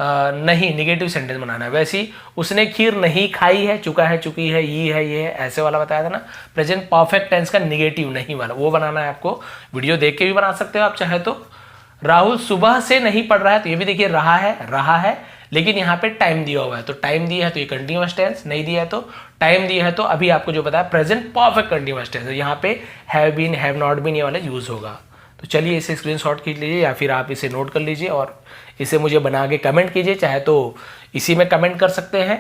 नहीं निगेटिव सेंटेंस बनाना है। वैसे ही उसने खीर नहीं खाई है, चुका है, चुकी है, ये है, ये है, ऐसे वाला बताया था ना। प्रेजेंट परफेक्ट टेंस का निगेटिव नहीं वाला, वो बनाना है आपको। वीडियो देख के भी बना सकते हो आप चाहे तो। राहुल सुबह से नहीं पढ़ रहा है, तो ये भी देखिए रहा है, लेकिन यहाँ पे टाइम दिया हुआ है, तो टाइम दिया है तो ये कंटिन्यूअस टेंस, नहीं दिया है तो टाइम दिया है तो अभी आपको जो बताया प्रेजेंट परफेक्ट कंटिन्यूअस टेंस, यहाँ पे have been, have not been, ये वाला यूज होगा। तो चलिए इसे स्क्रीनशॉट खींच लीजिए या फिर आप इसे नोट कर लीजिए और इसे मुझे बना के कमेंट कीजिए। चाहे तो इसी में कमेंट कर सकते हैं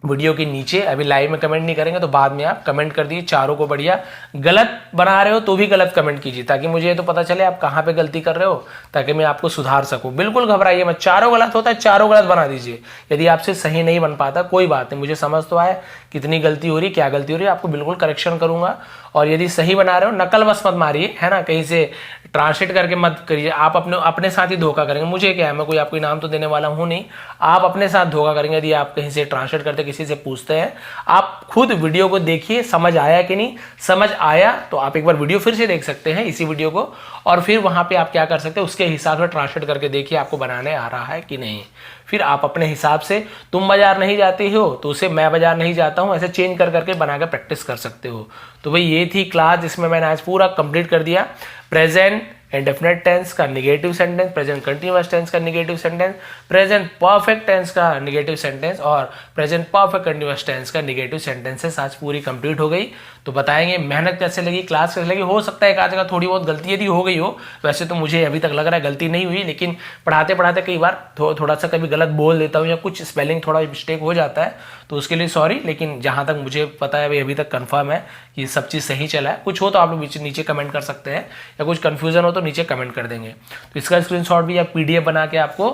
वीडियो के नीचे, अभी लाइव में कमेंट नहीं करेंगे तो बाद में आप कमेंट कर दीजिए चारों को बढ़िया। गलत बना रहे हो तो भी गलत कमेंट कीजिए, ताकि मुझे ये तो पता चले आप कहाँ पे गलती कर रहे हो, ताकि मैं आपको सुधार सकूं। बिल्कुल घबराइए मत, चारों गलत होता है चारों गलत बना दीजिए। यदि आपसे सही नहीं बन पाता कोई बात नहीं, मुझे समझ तो आए कितनी गलती हो रही, क्या गलती हो रही है, आपको बिल्कुल करेक्शन करूंगा। और यदि सही बना रहे हो नकल बस मत मारिए, है ना, कहीं से ट्रांसलेट करके मत करिए। आप अपने साथ ही धोखा करेंगे। मुझे क्या है, मैं कोई आपको इनाम तो देने वाला हूं नहीं, आप अपने साथ धोखा करेंगे यदि आप कहीं से ट्रांसलेट करते किसी से पूछते हैं। आप खुद वीडियो को देखिए, समझ आया कि नहीं, समझ आया तो आप एक बार वीडियो फिर से देख सकते हैं इसी वीडियो को, और फिर वहां पे आप क्या कर सकते हैं उसके हिसाब से ट्रांसलेट करके देखिए आपको बनाने आ रहा है कि नहीं। फिर आप अपने हिसाब से, तुम बाजार नहीं जाती हो तो उसे मैं बाजार नहीं जाता हूं, ऐसे चेंज कर करके बना के प्रैक्टिस कर सकते हो। तो भाई ये थी क्लास जिसमें मैंने आज पूरा कंप्लीट कर दिया। प्रेजेंट इंडेफिनिट टेंस का negative sentence, present continuous tense का negative sentence, present perfect tense का निगेटिव सेंटेंस और प्रेजेंट परफेक्ट कंटीन्यूअस टेंस का निगेटिव सेंटेंसेस आज पूरी कंप्लीट हो गई। तो बताएंगे मेहनत कैसे लगी, क्लास कैसे लगी। हो सकता है एक आध जगह थोड़ी बहुत गलती यदि हो गई हो, वैसे तो मुझे अभी तक लग रहा है गलती नहीं हुई, लेकिन पढ़ाते पढ़ाते कई बार थोड़ा सा कभी गलत बोल देता हूँ या कुछ स्पेलिंग थोड़ा मिस्टेक हो जाता है, तो उसके लिए सॉरी। लेकिन जहाँ तक मुझे पता है अभी तक कंफर्म है कि सब चीज़ सही चला है। कुछ हो तो आप लोग नीचे कमेंट कर सकते हैं, या कुछ कन्फ्यूजन हो तो नीचे कमेंट कर देंगे। तो इसका स्क्रीनशॉट भी या पीडीएफ बना के आपको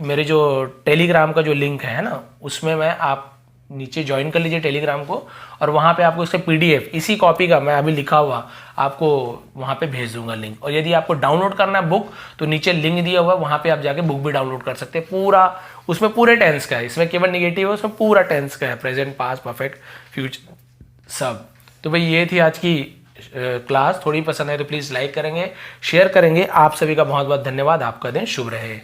मेरे जो टेलीग्राम का जो लिंक है ना, उसमें मैं आप नीचे ज्वाइन कर लीजिए टेलीग्राम को, और वहाँ पे आपको इसका PDF इसी कॉपी का मैं अभी लिखा हुआ आपको वहाँ पे भेज दूंगा लिंक। और यदि आपको डाउनलोड करना है बुक तो नीचे लिंक दिया हुआ है, वहाँ पे आप जाके बुक भी डाउनलोड कर सकते हैं। पूरा उसमें पूरे टेंस का है, इसमें केवल निगेटिव है, उसमें पूरा टेंस का है, प्रेजेंट, पास्ट, परफेक्ट, फ्यूचर सब। तो भाई ये थी आज की क्लास। थोड़ी पसंद है तो प्लीज़ लाइक करेंगे, शेयर करेंगे। आप सभी का बहुत बहुत धन्यवाद। आपका दिन शुभ रहे।